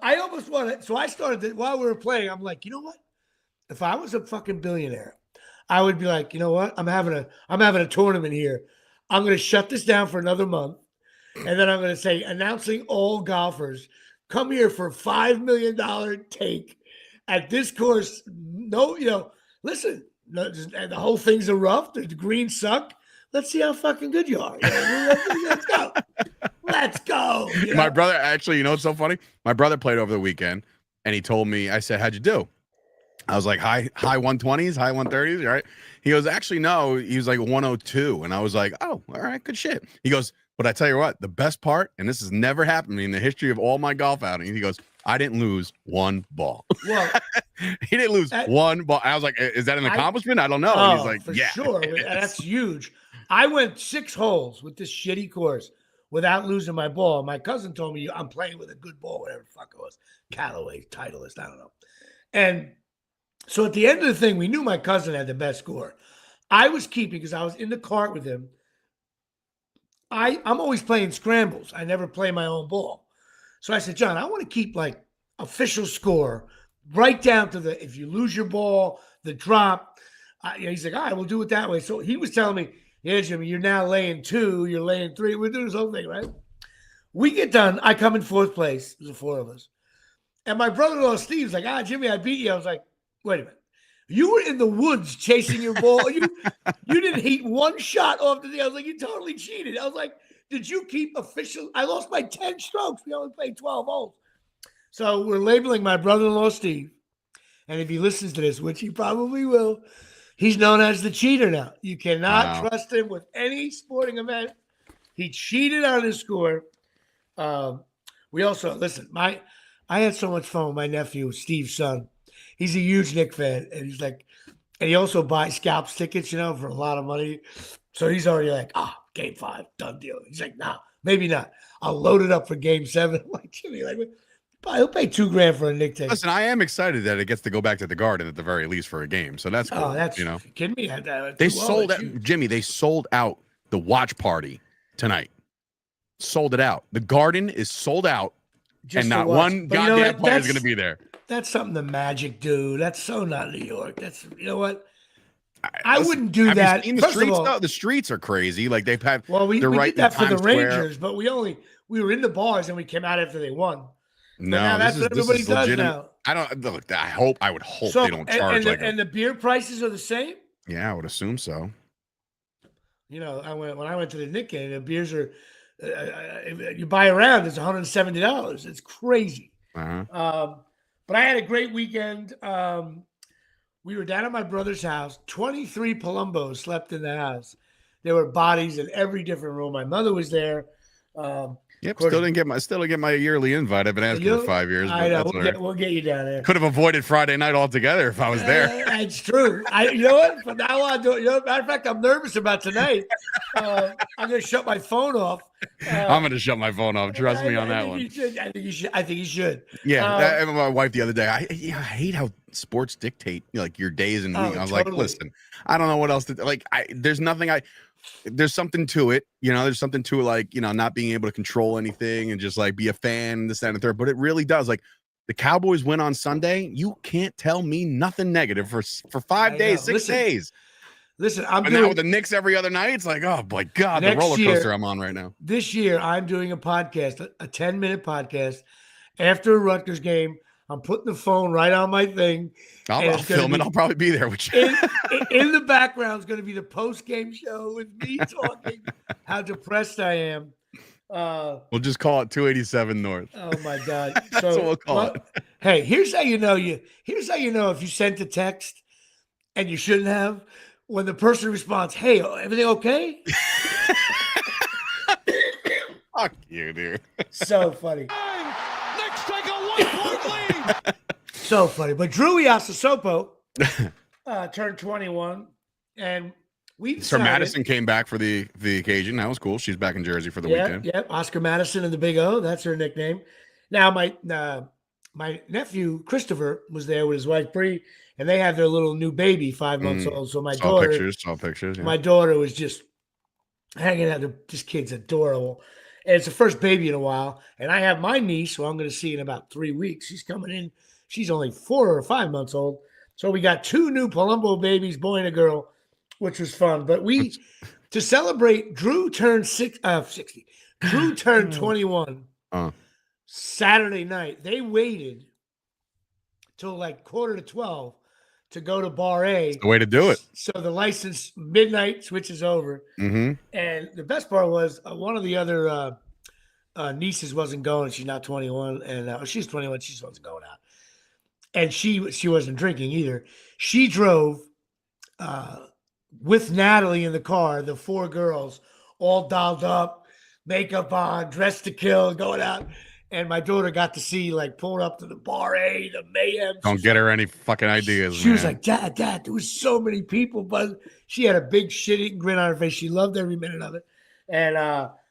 I almost wanted. So I started while we were playing. I'm like, you know what? If I was a fucking billionaire, I would be like, you know what? I'm having a tournament here. I'm going to shut this down for another month, and then I'm going to say, announcing all golfers, come here for $5 million take at this course. No, listen, the whole thing's a rough. The greens suck. Let's see how fucking good you are. Let's go. Let's go. My brother, actually, it's so funny? My brother played over the weekend, and he told me, I said, how'd you do? I was like, high 120s, high 130s, right? He goes, actually, no. He was like 102. And I was like, oh, all right, good shit. He goes, but I tell you what, the best part, and this has never happened to me in the history of all my golf outings, he goes, I didn't lose one ball. Well, he didn't lose one ball. I was like, is that an accomplishment? I don't know. And he's like, for yeah. Sure. That's huge. I went 6 holes with this shitty course without losing my ball. My cousin told me I'm playing with a good ball, whatever the fuck it was. Callaway, Titleist, I don't know. And so at the end of the thing, we knew my cousin had the best score. I was keeping, because I was in the cart with him. I'm always playing scrambles. I never play my own ball. So I said, John, I want to keep like official score right down to if you lose your ball, the drop. He's like, all right, we'll do it that way. So he was telling me, yeah, Jimmy, you're now laying 2, you're laying 3. We're doing this whole thing, right? We get done. I come in 4th place. There's the 4 of us. And my brother-in-law, Steve's like, Jimmy, I beat you. I was like, wait a minute. You were in the woods chasing your ball. You didn't hit one shot off the thing. I was like, you totally cheated. I was like, did you keep official? I lost by 10 strokes. We only played 12 holes. So we're labeling my brother-in-law, Steve. And if he listens to this, which he probably will, he's known as the cheater now. You cannot trust him with any sporting event. He cheated on his score. We also, listen, I had so much fun with my nephew, Steve's son. He's a huge Knicks fan, and he's like, and he also buys scalps tickets, for a lot of money. So he's already like, game 5, done deal. He's like, nah, maybe not. I'll load it up for game 7. I'm like, Jimmy, he'll pay $2,000 for a Knicks ticket. Listen, I am excited that it gets to go back to the Garden at the very least for a game. So that's cool. Oh, that's kidding me. They sold out, Jimmy. They sold out the watch party tonight. Sold it out. The Garden is sold out, and not one goddamn player is going to be there. That's something the Magic do. That's so not New York. That's what. I wouldn't do that. The streets, the streets are crazy. Like they've had. Well, we did that for the Rangers, but we were in the bars and we came out after they won. No, that's what everybody does now. I don't look. I would hope they don't charge and the beer prices are the same. Yeah, I would assume so. When I went to the Knicks game, the beers are you buy a round, it's $170. It's crazy. But I had a great weekend. We were down at my brother's house. 23 Palumbos slept in the house. There were bodies in every different room. My mother was there. Yep, still didn't get my yearly invite. I've been asking for 5 years. I know. We'll get you down there. Could have avoided Friday night altogether if I was there. That's true. You know what? From now on, matter of fact, I'm nervous about tonight. I'm going to shut my phone off. I'm going to shut my phone off. Trust me on that one. I think you should. Yeah, my wife the other day. I hate how sports dictate your days and weeks. I was like, listen, I don't know what else to like. There's something to it, there's something to it, not being able to control anything and just be a fan, this, that, and the third. But it really does. The Cowboys win on Sunday. You can't tell me nothing negative for 5 days, 6 days. Listen, I'm doing, now with the Knicks every other night. It's like, oh my God, the roller coaster I'm on right now. This year, I'm doing a podcast, a 10-minute podcast after a Rutgers game. I'm putting the phone right on my thing. I'll film it. I'll probably be there with you. In the background is going to be the post-game show with me talking how depressed I am. We'll just call it 287 North. Oh my God! That's what we'll call it. Hey, here's how you know Here's how you know if you sent a text and you shouldn't have. When the person responds, "Hey, everything okay?" Fuck you, dude. So funny. Knicks take a 1-point lead. So funny. But Drew Iasosopo turned 21, and we decided, so Madison came back for the occasion. That was cool. She's back in Jersey for the weekend. Yeah, Oscar Madison and the Big O. That's her nickname. Now, my nephew Christopher was there with his wife Bree, and they had their little new baby, 5 months old. So my saw daughter pictures. Yeah. My daughter was just hanging out. This kid's adorable. And it's the first baby in a while. And I have my niece, who I'm going to see in about 3 weeks. She's coming in. She's only 4 or 5 months old. So we got 2 new Palumbo babies, boy and a girl, which was fun. But to celebrate, Drew turned 60. Drew turned 21 Saturday night. They waited till like 11:45 to go to Bar A. That's the way to do it. So the license midnight switches over. Mm-hmm. And the best part was one of the other nieces wasn't going. She's not 21, and she's 21. She just wasn't going out, and she wasn't drinking either. She drove with Natalie in the car. The 4 girls all dolled up, makeup on, dressed to kill, going out. And my daughter got to see, like, pulling up to the Bar A, the mayhem. Don't get her any fucking ideas. She was like, Dad, there was so many people, but she had a big shit-eating grin on her face. She loved every minute of it. And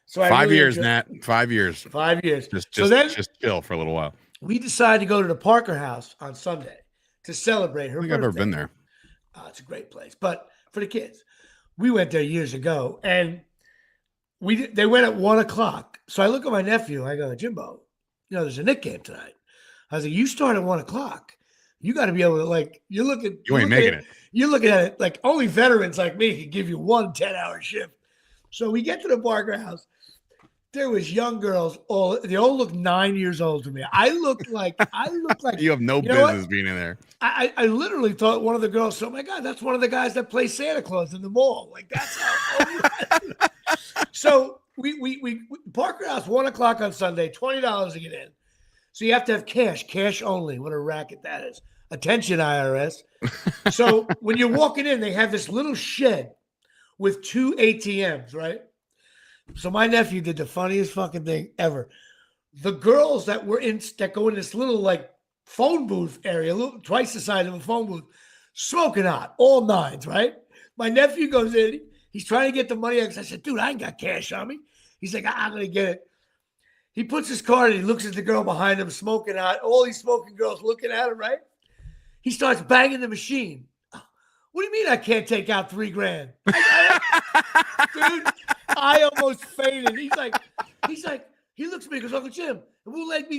so 5 years, Nat. 5 years. 5 years. Just chill for a little while. We decided to go to the Parker House on Sunday to celebrate her birthday. I've never been there. It's a great place. But for the kids, we went there years ago, and they went at 1:00. So I look at my nephew. I go, Jimbo, there's a Knicks game tonight. I was like, you start at 1:00. You got to be able to, like, you ain't making it. You're looking at it like only veterans like me can give you 1 10-hour shift. So we get to the Parker House. There was young girls. They all look 9 years old to me. I looked like you have no business being in there. I literally thought one of the girls, oh my God, that's one of the guys that plays Santa Claus in the mall. Like, that's how. So we Parker House 1:00 on Sunday, $20 to get in. So you have to have cash only. What a racket that is. Attention, IRS. So when you're walking in, they have this little shed with 2 ATMs, right? So my nephew did the funniest fucking thing ever. The girls that go in this little, like, phone booth area, twice the size of a phone booth, smoking hot, all 9s, right? My nephew goes in. He's trying to get the money. I said, dude, I ain't got cash on me. He's like, I'm going to get it. He puts his card and he looks at the girl behind him smoking hot. All these smoking girls looking at him, right? He starts banging the machine. What do you mean I can't take out $3,000? Dude, I almost fainted. He's like, he looks at me and goes, Uncle Jim, it won't let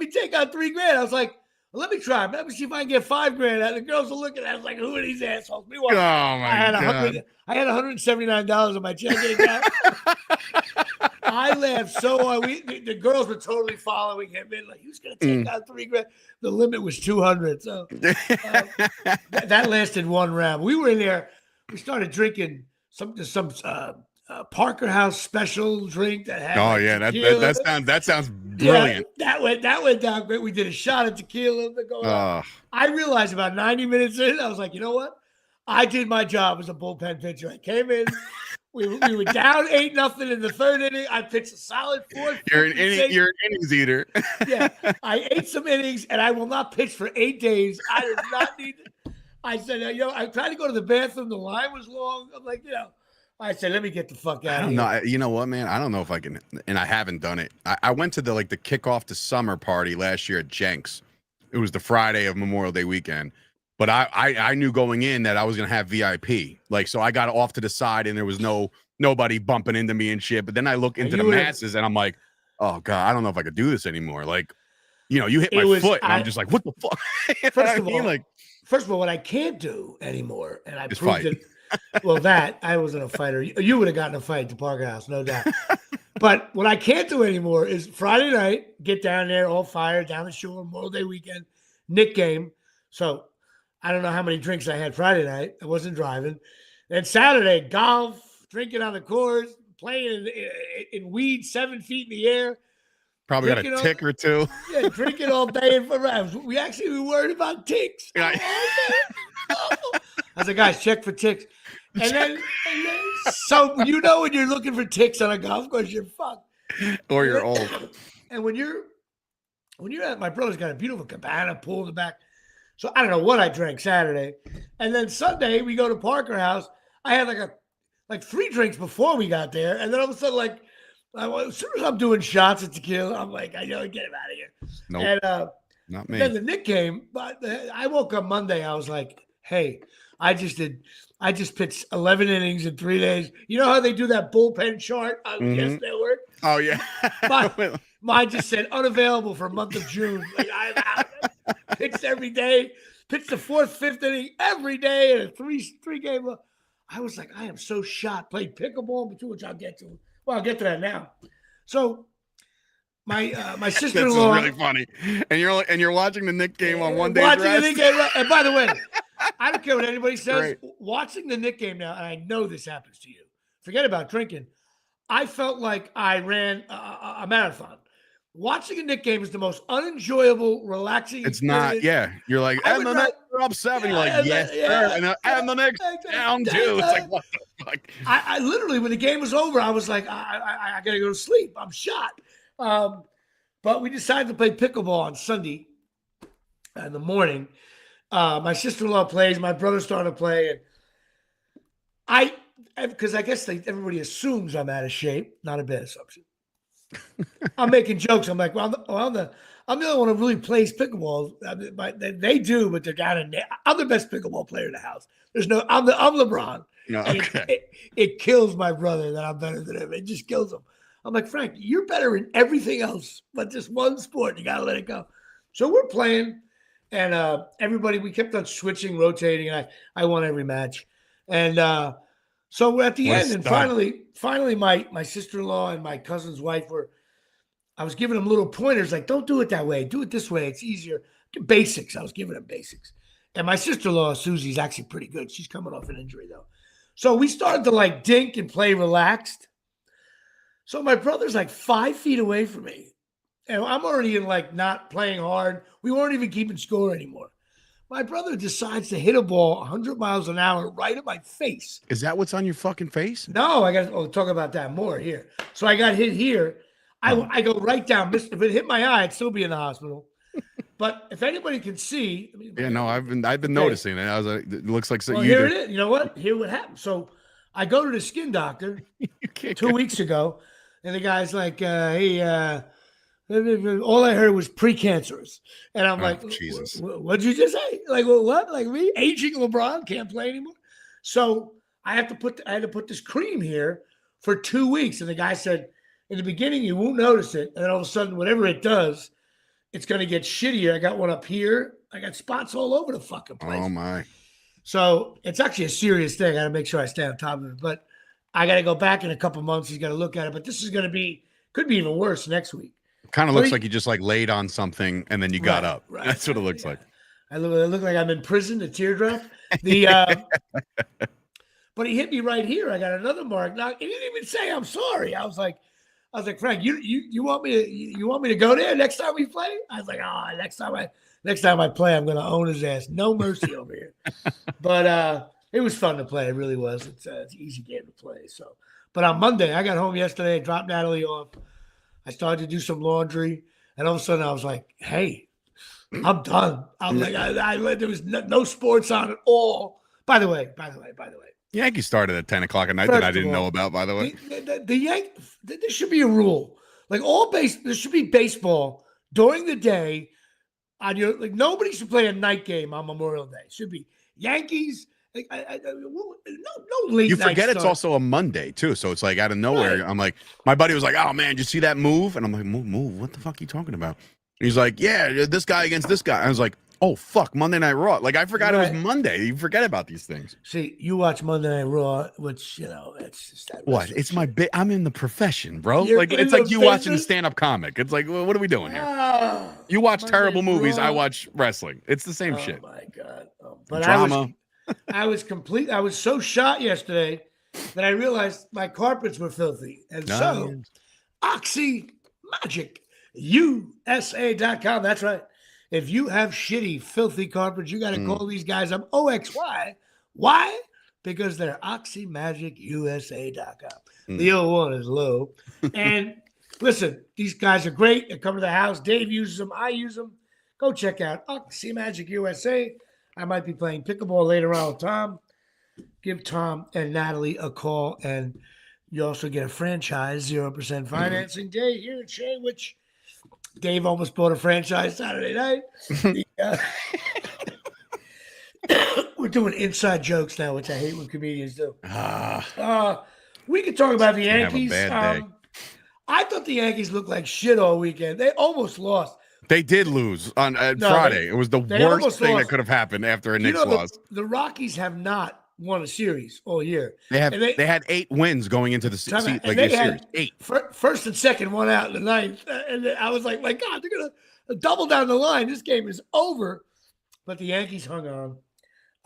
me take out $3,000. I was like, well, let me try. Let me see if I can get $5,000 out. The girls are looking at us like, who are these assholes? Meanwhile, I had $179 in my checking account. I laughed so hard. The girls were totally following him in, like, who's going to take out $3,000? The limit was 200. So that lasted 1 round. We were in there. We started drinking some Parker House special drink that had. Oh yeah, that sounds brilliant. Yeah, that went down great. We did a shot of tequila. I realized about 90 minutes in, I was like, you know what? I did my job as a bullpen pitcher. I came in. We were down 8-0 in the 3rd inning. I pitched a solid 4th. You're an innings eater. Yeah, I ate some innings, and I will not pitch for 8 days. I did not need. I said, I tried to go to the bathroom. The line was long. I'm like, I said, let me get the fuck out of here. No, you know what, man? I don't know if I can, and I haven't done it. I went to the kickoff to summer party last year at Jenks. It was the Friday of Memorial Day weekend. But I knew going in that I was going to have VIP. Like, so I got off to the side and there was nobody bumping into me and shit. But then I look into the masses and I'm like, oh God, I don't know if I could do this anymore. Like, You hit my foot, and I'm just like, what the fuck? First of all, what I can't do anymore, and I proved it. Well, that I wasn't a fighter. You would have gotten a fight at the Parker House, no doubt. But what I can't do anymore is Friday night, get down there, all fired, down the shore, Memorial Day weekend, Knicks game. So I don't know how many drinks I had Friday night. I wasn't driving. And Saturday, golf, drinking on the course, playing in weed 7 feet in the air. Probably got a tick or two. Yeah, drinking all day. We were worried about ticks. I was like, guys, check for ticks. And then, so when you're looking for ticks on a golf course, you're fucked. Or you're old. And when you're at my brother's got a beautiful cabana pool in the back. So I don't know what I drank Saturday. And then Sunday we go to Parker House. I had like 3 drinks before we got there. And then all of a sudden, as soon as I'm doing shots at tequila, I'm like, I know, get him out of here. Nope. And not me. then the Knicks game, but I woke up Monday. I was like, hey, I just pitched 11 innings in 3 days. You know how they do that bullpen chart on Yes Network? Oh, yeah. Mine just said unavailable for a month of June. Like, I'm out. Pitched every day. Pitched the 4th, 5th inning every day in a three game. I was like, I am so shot. Played pickleball, which I'll get to. Well, I'll get to that now. So my sister-in-law. This is really funny. And you're watching the Knicks game on one day. The Knicks game. And by the way, I don't care what anybody says. Right. Watching the Knicks game now, and I know this happens to you. Forget about drinking. I felt like I ran a marathon. Watching a Knicks game is the most unenjoyable, relaxing. It's not. Yeah, you're like, and the Knicks are up 7. You're like, yes, sir. And the Knicks down 2. It's like, what the fuck? I literally, when the game was over, I was like, I gotta go to sleep. I'm shot. But we decided to play pickleball on Sunday in the morning. My sister-in-law plays. My brother started to play, and because I guess everybody assumes I'm out of shape. Not a bad assumption. I'm making jokes. I'm like, well, I'm the only one who really plays pickleball. They do, but they're down in there. I'm the best pickleball player in the house. I'm LeBron. No, okay. It kills my brother that I'm better than him. It just kills him. I'm like, Frank, you're better in everything else, but just one sport. You got to let it go. So we're playing, and everybody, we kept on switching, rotating, and I won every match. And so we're at the end, and finally, my sister-in-law and my cousin's wife I was giving them little pointers, like, don't do it that way. Do it this way. It's easier. Basics. I was giving them basics. And my sister-in-law, Susie's actually pretty good. She's coming off an injury, though. So we started to, dink and play relaxed. So my brother's, 5 feet away from me. And I'm already in, not playing hard. We weren't even keeping score anymore. My brother decides to hit a ball 100 miles an hour right at my face. Is that what's on your fucking face? No, I got to talk about that more here. So I got hit here. I go right down. If it hit my eye, I'd still be in the hospital. But if anybody can see, I've been noticing it. I was like, it looks like so. Well, here it is. You know what? Here what happened. So I go to the skin doctor 2 weeks ago, and the guy's like, "Hey, all I heard was precancerous," and I'm like, "Jesus, what'd you just say? Like, well, what? Like me aging LeBron can't play anymore?" So I had to put this cream here for 2 weeks, and the guy said, in the beginning, you won't notice it. And then all of a sudden, whatever it does, it's going to get shittier. I got one up here. I got spots all over the fucking place. Oh, my. So it's actually a serious thing. I got to make sure I stay on top of it. But I got to go back in a couple months. He's got to look at it. But this is going to could be even worse next week. Kind of looks like you just laid on something and then you got up. Right. That's what it looks like. I look like I'm in prison, a teardrop. But he hit me right here. I got another mark. Now he didn't even say I'm sorry. I was like, Frank, you want me to go there next time we play? I was like, next time I play, I'm gonna own his ass. No mercy over here. But it was fun to play. It really was. It's an easy game to play. So, but on Monday, I got home yesterday, dropped Natalie off. I started to do some laundry, and all of a sudden I was like, hey, I'm done. I'm like, there was no sports on at all. By the way. Yankees started at 10 o'clock at night that I didn't know about, by the way. The Yankees, there should be a rule. There should be baseball during the day on nobody should play a night game on Memorial Day. It should be Yankees. No late You night forget start. It's also a Monday, too. So it's like out of nowhere. Right. I'm like, my buddy was like, oh, man, did you see that move? And I'm like, move? What the fuck are you talking about? He's like, yeah, this guy against this guy. I was like, oh fuck, Monday Night Raw. Like I forgot it was Monday. You forget about these things. See, you watch Monday Night Raw, which it's just that. What? It's my bit. I'm in the profession, bro. You're like in it's the like you watching a business? stand-up comic. It's like, well, what are we doing here? Ah, You watch Monday terrible movies. I Raw. watch wrestling. It's the same shit. Oh my god! But Drama. I was so shocked yesterday that I realized my carpets were filthy, and so Oxy Magic USA.com. That's right. If you have shitty, filthy carpets, you got to call these guys up. OXY. Why? Because they're OxyMagicUSA.com. The 01 is low. And listen, these guys are great. They come to the house. Dave uses them. I use them. Go check out Oxy Magic USA. I might be playing pickleball later on with Tom. Give Tom and Natalie a call. And you also get a franchise 0% financing day here at Shea, which Dave almost bought a franchise Saturday night. We're doing inside jokes now, which I hate when comedians do. We could talk about the Yankees. I thought the Yankees looked like shit all weekend. They almost lost. They did lose on Friday. It was the worst thing that could have happened after a Knicks loss. The Rockies have not won a series all year. They had 8 wins going into the series. 8. First and second, one out in the ninth. And I was like, my God, they're going to double down the line. This game is over. But the Yankees hung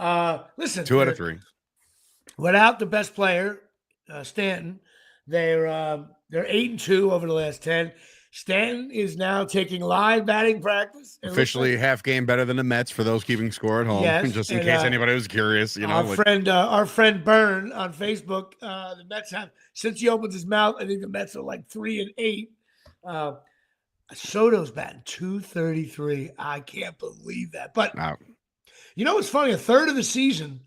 on. Listen. 2 out of 3. Without the best player, Stanton, they're 8-2 over the last 10. Stanton is now taking live batting practice. Officially half game better than the Mets for those keeping score at home. Yes, just in case anybody was curious. Our friend Byrne on Facebook, the Mets have, since he opens his mouth, I think the Mets are like 3-8. Soto's batting 233. I can't believe that. But you know what's funny? A third of the season.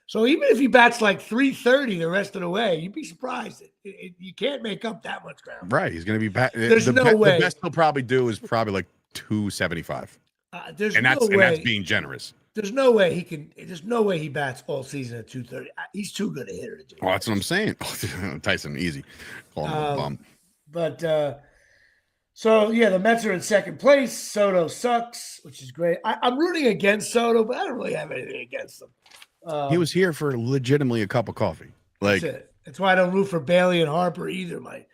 So even if he bats like 330 the rest of the way, you'd be surprised. You can't make up that much ground. Right. He's going to be back. There's no way. The best he'll probably do is probably like 275. And that's being generous. There's no way he can. There's no way he bats all season at 230. He's too good a hitter to do. Well, that's what I'm saying. Tyson, easy. Call him a bum. But so yeah, the Mets are in second place. Soto sucks, which is great. I'm rooting against Soto, but I don't really have anything against him. He was here for legitimately a cup of coffee. Like that's it. That's why I don't root for Bailey and Harper either. My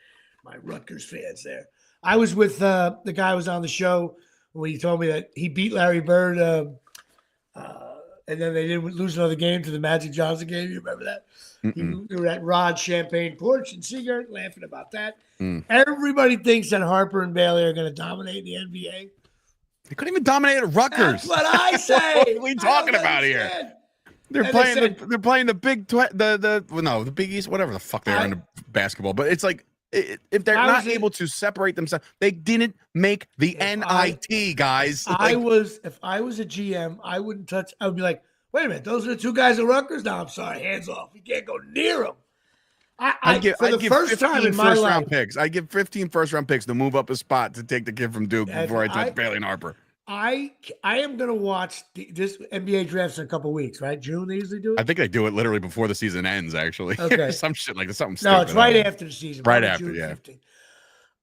Rutgers fans there. I was with the guy who was on the show when he told me that he beat Larry Bird, and then they didn't lose another game to the Magic Johnson game. You remember that? They were at Rod Champagne Porch and Seagirt laughing about that. Everybody thinks that Harper and Bailey are going to dominate the NBA. They couldn't even dominate at Rutgers. That's what I say. What are we talking about here? They're playing the Big the Big East, whatever the fuck they are in the basketball. But it's like if they're not able to separate themselves, they didn't make the NIT, guys. If I was a GM, I wouldn't touch. I would be like, wait a minute, those are the 2 guys at Rutgers. No, I'm sorry, hands off. You can't go near them. I'd give 15 first-round picks. I give 15 first-round picks to move up a spot to take the kid from Duke before I touch Bailey and Harper. I am going to watch this NBA drafts in a couple of weeks, right? June, they usually do it? I think they do it literally before the season ends, actually. Okay. Some shit like something stupid. No, it's right after the season. Right after, June yeah. 15th.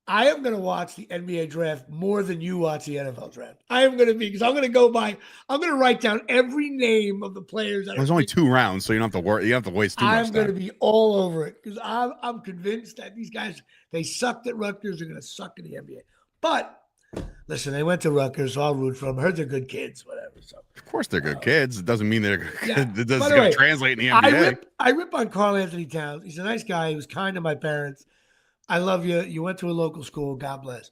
I am going to watch the NBA draft more than you watch the NFL draft. I am going to be, because I'm going to write down every name of the players. There's only 2 rounds, so you don't have to worry. You don't have to waste too much time. I'm going to be all over it because I'm convinced that these guys, they sucked at Rutgers, they're going to suck in the NBA. But listen, they went to Rutgers, so I'll root for them. I heard they're good kids, whatever. So of course they're good kids. It doesn't mean they're good. It doesn't way, translate in the NBA. I rip on Karl Anthony Towns. He's a nice guy. He was kind to my parents. I love you. You went to a local school. God bless.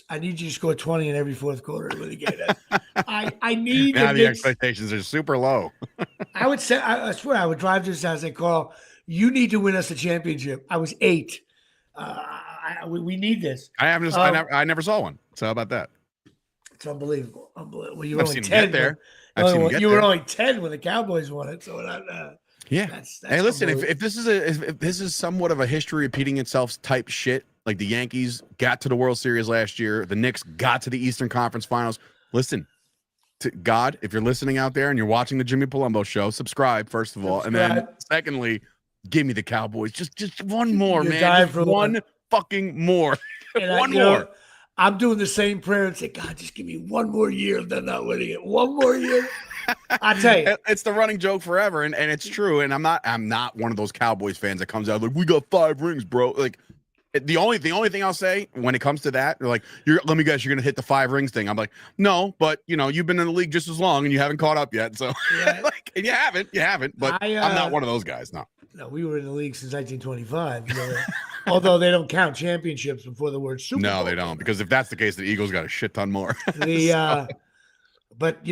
I need you to score 20 in every fourth quarter to really get it. I need now the expectations are super low. I would say, I swear, I would drive to his house and say, Carl, you need to win us a championship. I was 8. We need this. I never saw one. So how about that? It's unbelievable. Unbelievable. You were I've only seen 10 there. You were only 10 when the Cowboys won it. So yeah. That's hey, listen, if this is somewhat of a history repeating itself type shit, like the Yankees got to the World Series last year, the Knicks got to the Eastern Conference Finals. Listen, to God, if you're listening out there and you're watching the Jimmy Palumbo Show, subscribe first of all, and then secondly, give me the Cowboys. Just one more, man. Just one fucking more. One more. I'm doing the same prayer and say, God, just give me one more year of them not winning it. One more year. I tell you, it's the running joke forever, and it's true. And I'm not one of those Cowboys fans that comes out like, we got 5 rings, bro. Like the only thing I'll say when it comes to that, they're like, let me guess, you're gonna hit the 5 rings thing. I'm like, no, but you've been in the league just as long and you haven't caught up yet. So yeah. and you haven't. But I'm not one of those guys. No, we were in the league since 1925. Although they don't count championships before the word Super Bowl. No, they don't, because if that's the case, the Eagles got a shit ton more. But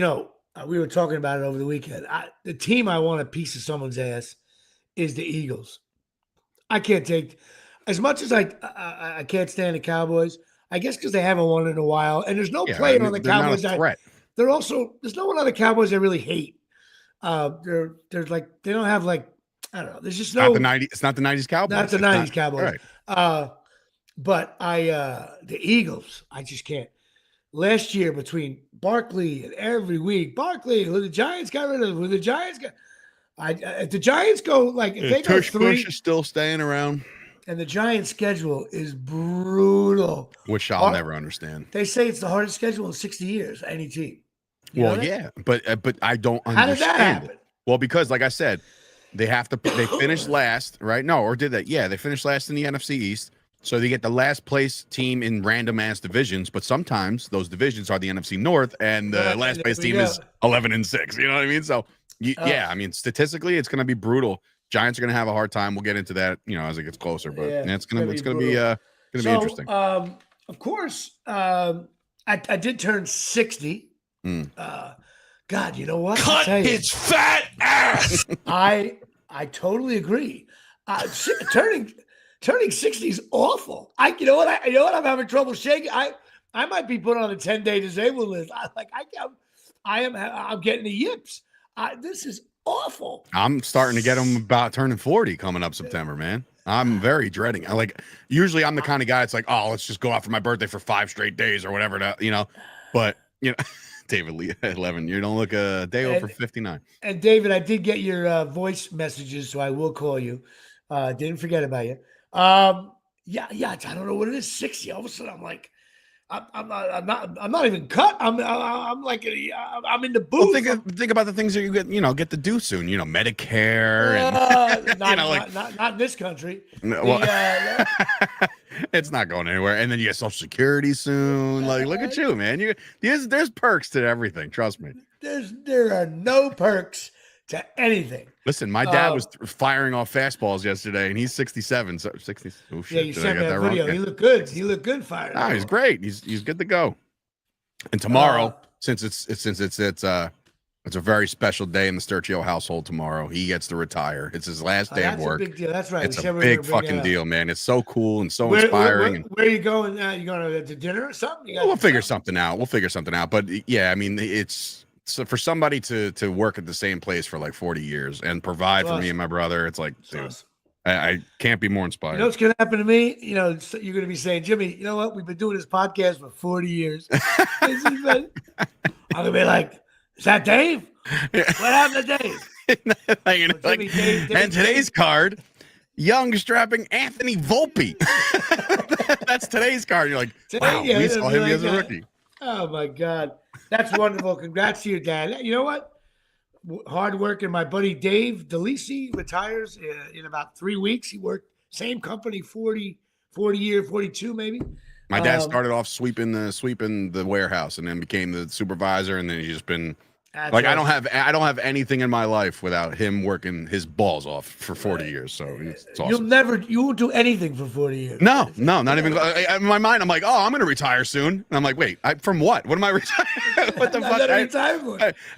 we were talking about it over the weekend. The team I want a piece of someone's ass is the Eagles. I can't take, as much as I can't stand the Cowboys. I guess because they haven't won in a while, and there's no player on the Cowboys. They're also, there's no one on the Cowboys I really hate. There's like, they don't have like, I don't know. There's just no. It's not the 90s Cowboys. Not the 90s Cowboys. Right. But the Eagles, I just can't. Last year, between Barkley and every week, who the Giants got rid of, who the Giants got. If the Giants go, like, if they go Tush 3. Push is still staying around. And the Giants' schedule is brutal. Which I'll never understand. They say it's the hardest schedule in 60 years, any team. Well, yeah, but I don't understand. How did that happen? Well, because, like I said, they finished last, right? No, or did they? Yeah, they finished last in the NFC East. So they get the last place team in random ass divisions, but sometimes those divisions are the NFC North, and the last place team is 11-6. You know what I mean? So yeah, I mean, statistically, it's going to be brutal. Giants are going to have a hard time. We'll get into that, as it gets closer, but it's going to be interesting. Of course, I did turn 60. God, you know what? Cut his fat ass. I totally agree. Turning 60 is awful. You know what? I'm having trouble shaking. I might be put on a 10-day disabled list. I'm getting the yips. This is awful. I'm starting to get them about turning 40 coming up September, man. I'm very dreading. Usually I'm the kind of guy that's like, oh, let's just go out for my birthday for 5 straight days or whatever. But David Lee, 11. You don't look a day over 59. And David, I did get your voice messages, so I will call you. Didn't forget about you. Yeah. I don't know what it is. 60. All of a sudden, I'm like, I'm not even cut. I'm like, I'm in the booth. Well, think about the things that you get to do soon. Medicare and not in this country. No, it's not going anywhere. And then you get Social Security soon. Like, look at you, man. There's perks to everything. Trust me. There are no perks to anything. Listen, my dad was firing off fastballs yesterday, and he's 67. So 60. Oh shit! Yeah, you sent me that video. He looked good. He looked good firing. He's great. He's good to go. And tomorrow, since it's a very special day in the Sturchio household tomorrow, he gets to retire. It's his last day of work. That's a big deal. That's right. It's a big fucking deal, man. It's so cool and so inspiring. Where are you going? You going to dinner or something? We'll figure something out. But yeah, I mean, so for somebody to work at the same place for like 40 years and provide for me and my brother, it's like, dude, I can't be more inspired. You know what's going to happen to me? You're going to be saying, Jimmy, you know what? We've been doing this podcast for 40 years. I'm going to be like, is that Dave? What happened to Dave? Dave and today's card, young strapping Anthony Volpe. That's today's card. You're like, wow, we saw him as a rookie. Oh, my God. That's wonderful. Congrats to your dad. You know what? Hard work. And my buddy Dave DeLisi retires in about 3 weeks. He worked same company 40 years, 42 maybe. My dad started off sweeping the warehouse and then became the supervisor, and then he's just been like, awesome. I don't have anything in my life without him working his balls off for 40 years. So it's awesome. You won't do anything for 40 years. No, not even. In my mind, I'm like, oh, I'm going to retire soon. And I'm like, wait, from what? What am I retiring? What the fuck?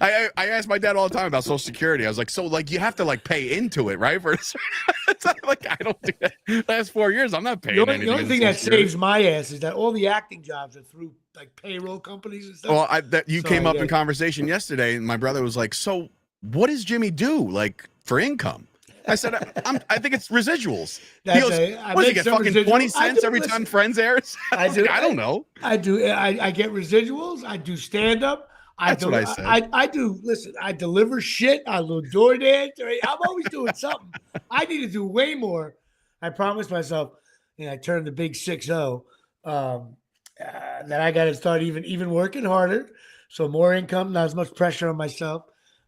I asked my dad all the time about Social Security. I was like, so like you have to like pay into it, right? It's not like I don't do that. Last 4 years, I'm not paying anything. The only thing that saves my ass is that all the acting jobs are through like payroll companies and stuff. Well, you came up in conversation yesterday, and my brother was like, so what does Jimmy do like for income? I said, I think it's residuals. He goes, what does he get, fucking 20 cents every time Friends airs? I don't know. I do. I get residuals. I do stand-up. That's what I said. I do. Listen, I deliver shit. I do DoorDash. I'm always doing something. I need to do way more. I promised myself, I turned the big 6-0. that I got to start even working harder. So more income, not as much pressure on myself.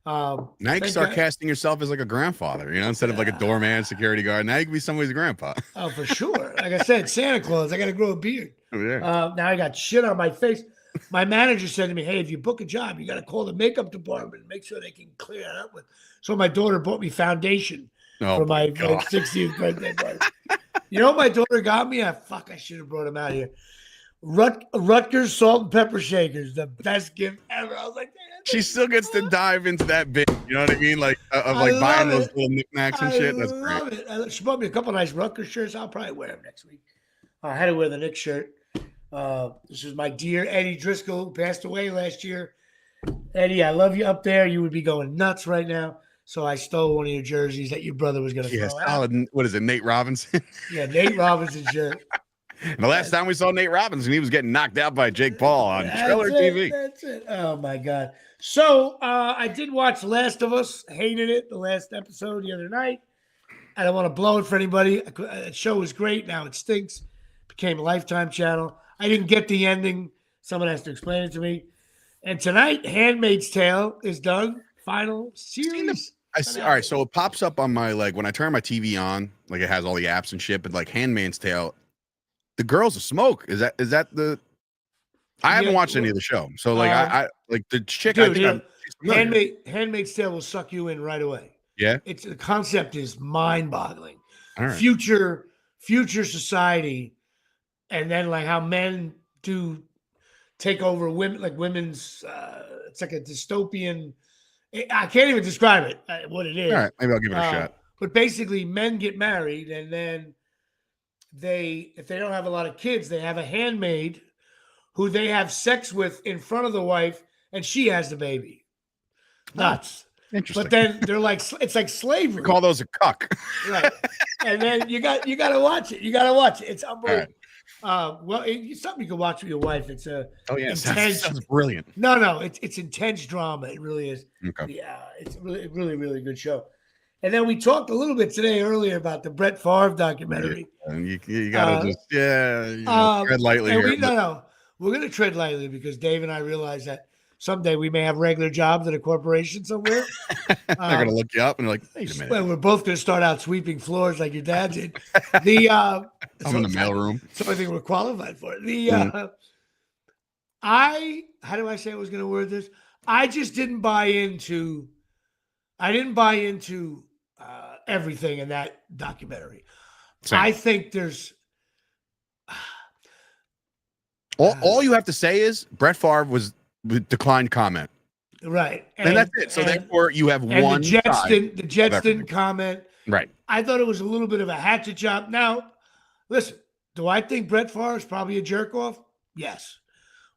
Now you can start casting yourself as like a grandfather, instead of like a doorman, security guard. Now you can be somebody's grandpa. Oh, for sure. Like I said, Santa Claus, I got to grow a beard. Oh, yeah. Now I got shit on my face. My manager said to me, hey, if you book a job, you got to call the makeup department and make sure they can clear it up with. So my daughter bought me foundation for my 60th birthday party. You know what my daughter got me? I should have brought him out here. Rutgers salt and pepper shakers, the best gift ever. I was like, she still gets to dive into that bit. You know what I mean? Like of like buying those little knickknacks and shit. That's great. She bought me a couple nice Rutgers shirts. I'll probably wear them next week. I had to wear the Knicks shirt. This is my dear Eddie Driscoll, who passed away last year. Eddie, I love you up there. You would be going nuts right now. So I stole one of your jerseys that your brother was going to throw out. What is it, Nate Robinson? Yeah, Nate Robinson shirt. And the last time we saw Nate Robinson, he was getting knocked out by Jake Paul on Triller TV. That's it. Oh, my God. So I did watch Last of Us. Hated it, the last episode the other night. I don't want to blow it for anybody. The show was great. Now it stinks. Became a Lifetime channel. I didn't get the ending. Someone has to explain it to me. And tonight, Handmaid's Tale is done. Final series. I see. All right, so it pops up on my, like, when I turn my TV on, like, it has all the apps and shit, but like Handmaid's Tale, the girls of smoke. Is that the? I haven't watched any of the show, so like I like the chick. Dude, I think Handmaid's Tale will suck you in right away. Yeah, the concept is mind-boggling. Right. Future society, and then like how men do take over women, like women's. It's like a dystopian. I can't even describe it. What it is. All right, maybe I'll give it a shot. But basically, men get married, and then if they don't have a lot of kids, they have a handmaid who they have sex with in front of the wife, and she has the baby. Nuts. Interesting. But then they're like, it's like slavery. We call those a cuck. Right. And then you got to watch it. You got to watch it. It's unbelievable. Well, it's something you can watch with your wife. It's intense. Sounds brilliant. No, it's intense drama. It really is. Okay. Yeah, it's really, really good show. And then we talked a little bit earlier about the Brett Favre documentary. And you gotta tread lightly here. We're gonna tread lightly because Dave and I realize that someday we may have regular jobs at a corporation somewhere. They're gonna look you up and like, wait a minute. Well, we're both gonna start out sweeping floors like your dad did. I'm in the mailroom. So I think we're qualified for it. How do I say I was gonna word this? I just didn't buy into. Everything in that documentary. Same. I think there's all you have to say is Brett Favre was declined comment. Right. And that's it. So therefore you have one. The Jets didn't comment. Right. I thought it was a little bit of a hatchet job. Now, listen, do I think Brett Favre is probably a jerk off? Yes.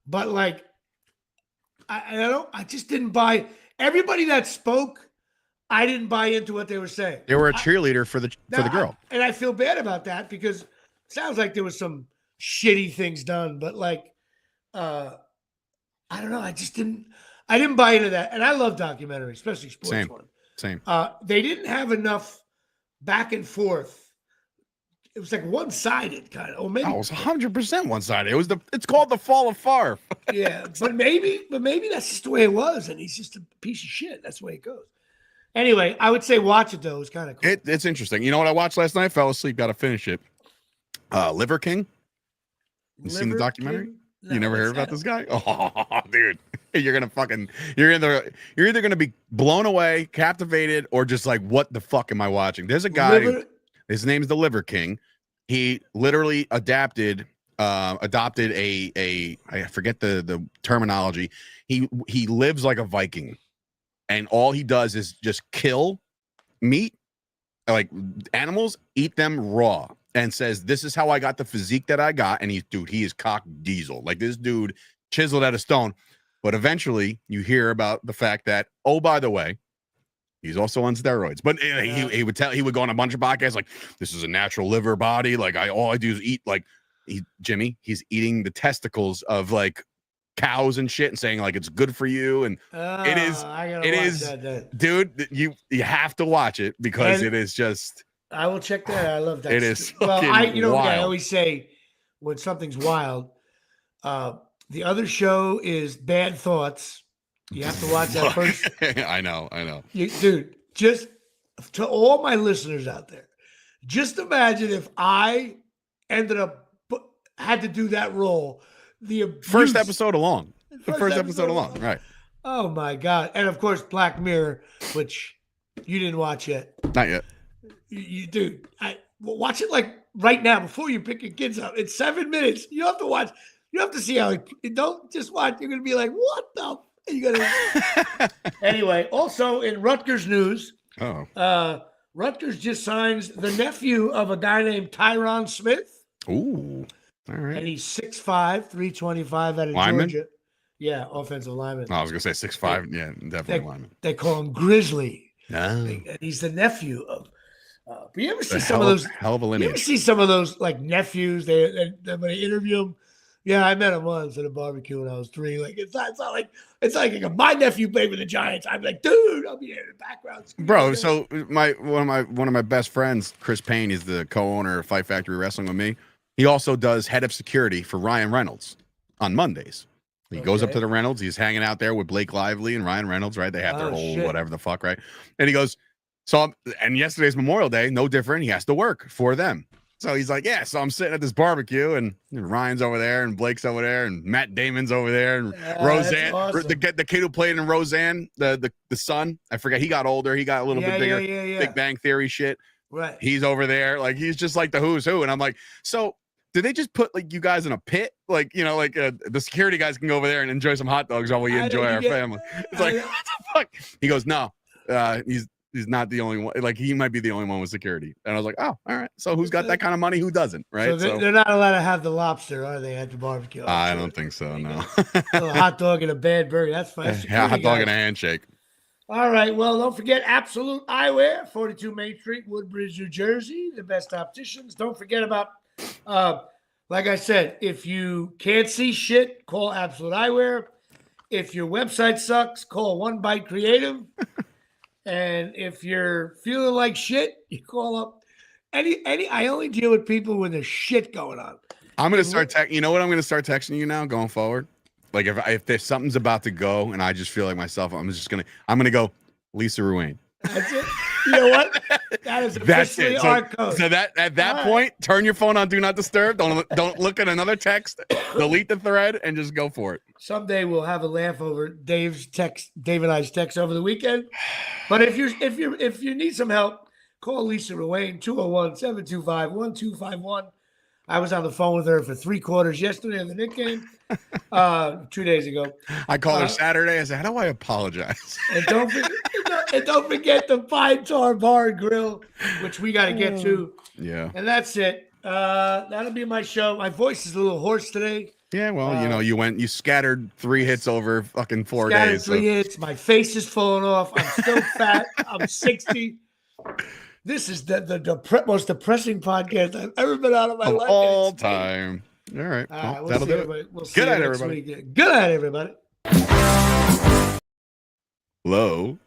But like I just didn't buy everybody that spoke. I didn't buy into what they were saying. They were a cheerleader for the girl. And I feel bad about that because it sounds like there was some shitty things done, but like, I don't know. I didn't buy into that. And I love documentaries, especially sports ones. Same. They didn't have enough back and forth. It was like one-sided kind of, or maybe it was 100% one-sided. It's called the fall of Favre. Yeah. But maybe that's just the way it was. And he's just a piece of shit. That's the way it goes. Anyway, I would say watch it, though. It's kind of cool. It's interesting. You know what I watched last night? I fell asleep. Got to finish it. Liver King. You seen the documentary? No, you never heard about this guy? Oh, dude. You're either going to be blown away, captivated, or just like, what the fuck am I watching? There's a guy. His name's the Liver King. He literally adopted a I forget the terminology. He lives like a Viking. And all he does is just kill meat, like animals, eat them raw, and says, this is how I got the physique that I got. And he is cock diesel. Like this dude chiseled out of stone. But eventually you hear about the fact that, oh, by the way, he's also on steroids. But he would go on a bunch of podcasts like, this is a natural liver body. Like all I do is eat he's eating the testicles of like cows and shit and saying like it's good for you, and it is dude, you have to watch it because it is just. I will check that. I love that. It is well, I wild. always say when something's wild, The other show is Bad Thoughts. You have to watch that first. I know. Dude, just to all my listeners out there, just imagine if I ended up had to do that role. The first episode along. The first episode along, right. Oh my God. And of course, Black Mirror, which you didn't watch yet. Not yet. You dude, watch it like right now before you pick your kids up. It's 7 minutes. You have to watch. You have to see how don't just watch. You're gonna be like, what the? You gotta. Anyway, also in Rutgers news, Rutgers just signs the nephew of a guy named Tyron Smith. Ooh, all right. And he's 6'5", 325 out of lineman? Georgia. Yeah, offensive lineman. I was gonna say 6'5". Yeah, definitely lineman. They call him Grizzly. No. He's the nephew of. But you ever see some of those? Hell of a lineage. You ever see some of those like nephews? They when they interview them. Yeah, I met him once at a barbecue when I was 3. Like it's not like my nephew played with the Giants. I'm like, dude, I'll be in the background. Bro, so one of my best friends, Chris Payne, is the co-owner of Fight Factory Wrestling with me. He also does head of security for Ryan Reynolds on Mondays. He goes up to the Reynolds. He's hanging out there with Blake Lively and Ryan Reynolds, right? They have their whole whatever the fuck, right? And he goes, and yesterday's Memorial Day, no different. He has to work for them. So he's like, yeah. So I'm sitting at this barbecue, and Ryan's over there, and Blake's over there, and Matt Damon's over there, and Roseanne, awesome. the kid who played in Roseanne, the son. I forget. He got older. He got a little bit bigger. Big Bang Theory shit. Right. He's over there, like he's just like the who's who. And I'm like, so did they just put like you guys in a pit? Like the security guys can go over there and enjoy some hot dogs while we enjoy our family. It's like what the fuck? He goes, no, he's not the only one. Like he might be the only one with security. And I was like, oh, all right. So who's got that kind of money? Who doesn't? Right. So they're not allowed to have the lobster, are they, at the barbecue? I don't think so. No. A hot dog and a bad burger. That's fine. Yeah, hot dog and a handshake. All right. Well, don't forget Absolute Eyewear, 42 Main Street, Woodbridge, New Jersey. The best opticians. Don't forget about, like I said, if you can't see shit, call Absolute Eyewear. If your website sucks, call One Bite Creative. And if you're feeling like shit, you call up any. I only deal with people when there's shit going on. I'm gonna start you know what I'm gonna start texting you now going forward. Like if there's something's about to go and I just feel like myself, I'm gonna go Lisa Ruane. That's it. You know what? That is officially our code. So that at that point, turn your phone on Do Not Disturb. Don't look at another text. Delete the thread and just go for it. Someday we'll have a laugh over Dave and I's text over the weekend. But if you need some help, call Lisa Ruane, 201-725-1251. I was on the phone with her for 3 quarters yesterday in the Knicks game, 2 days ago. I called her Saturday. I said, how do I apologize? And don't forget the Pine Tar Bar and Grill, which we got to get to. Yeah. And that's it. That'll be my show. My voice is a little hoarse today. Yeah, well, you scattered 3 hits over fucking 4 days. 3 hits. My face is falling off. I'm still fat. I'm 60. This is the most depressing podcast I've ever been out of my life. All time. All right. Well, that'll do it. We'll see Good night, next everybody. week. Good night, everybody. Hello.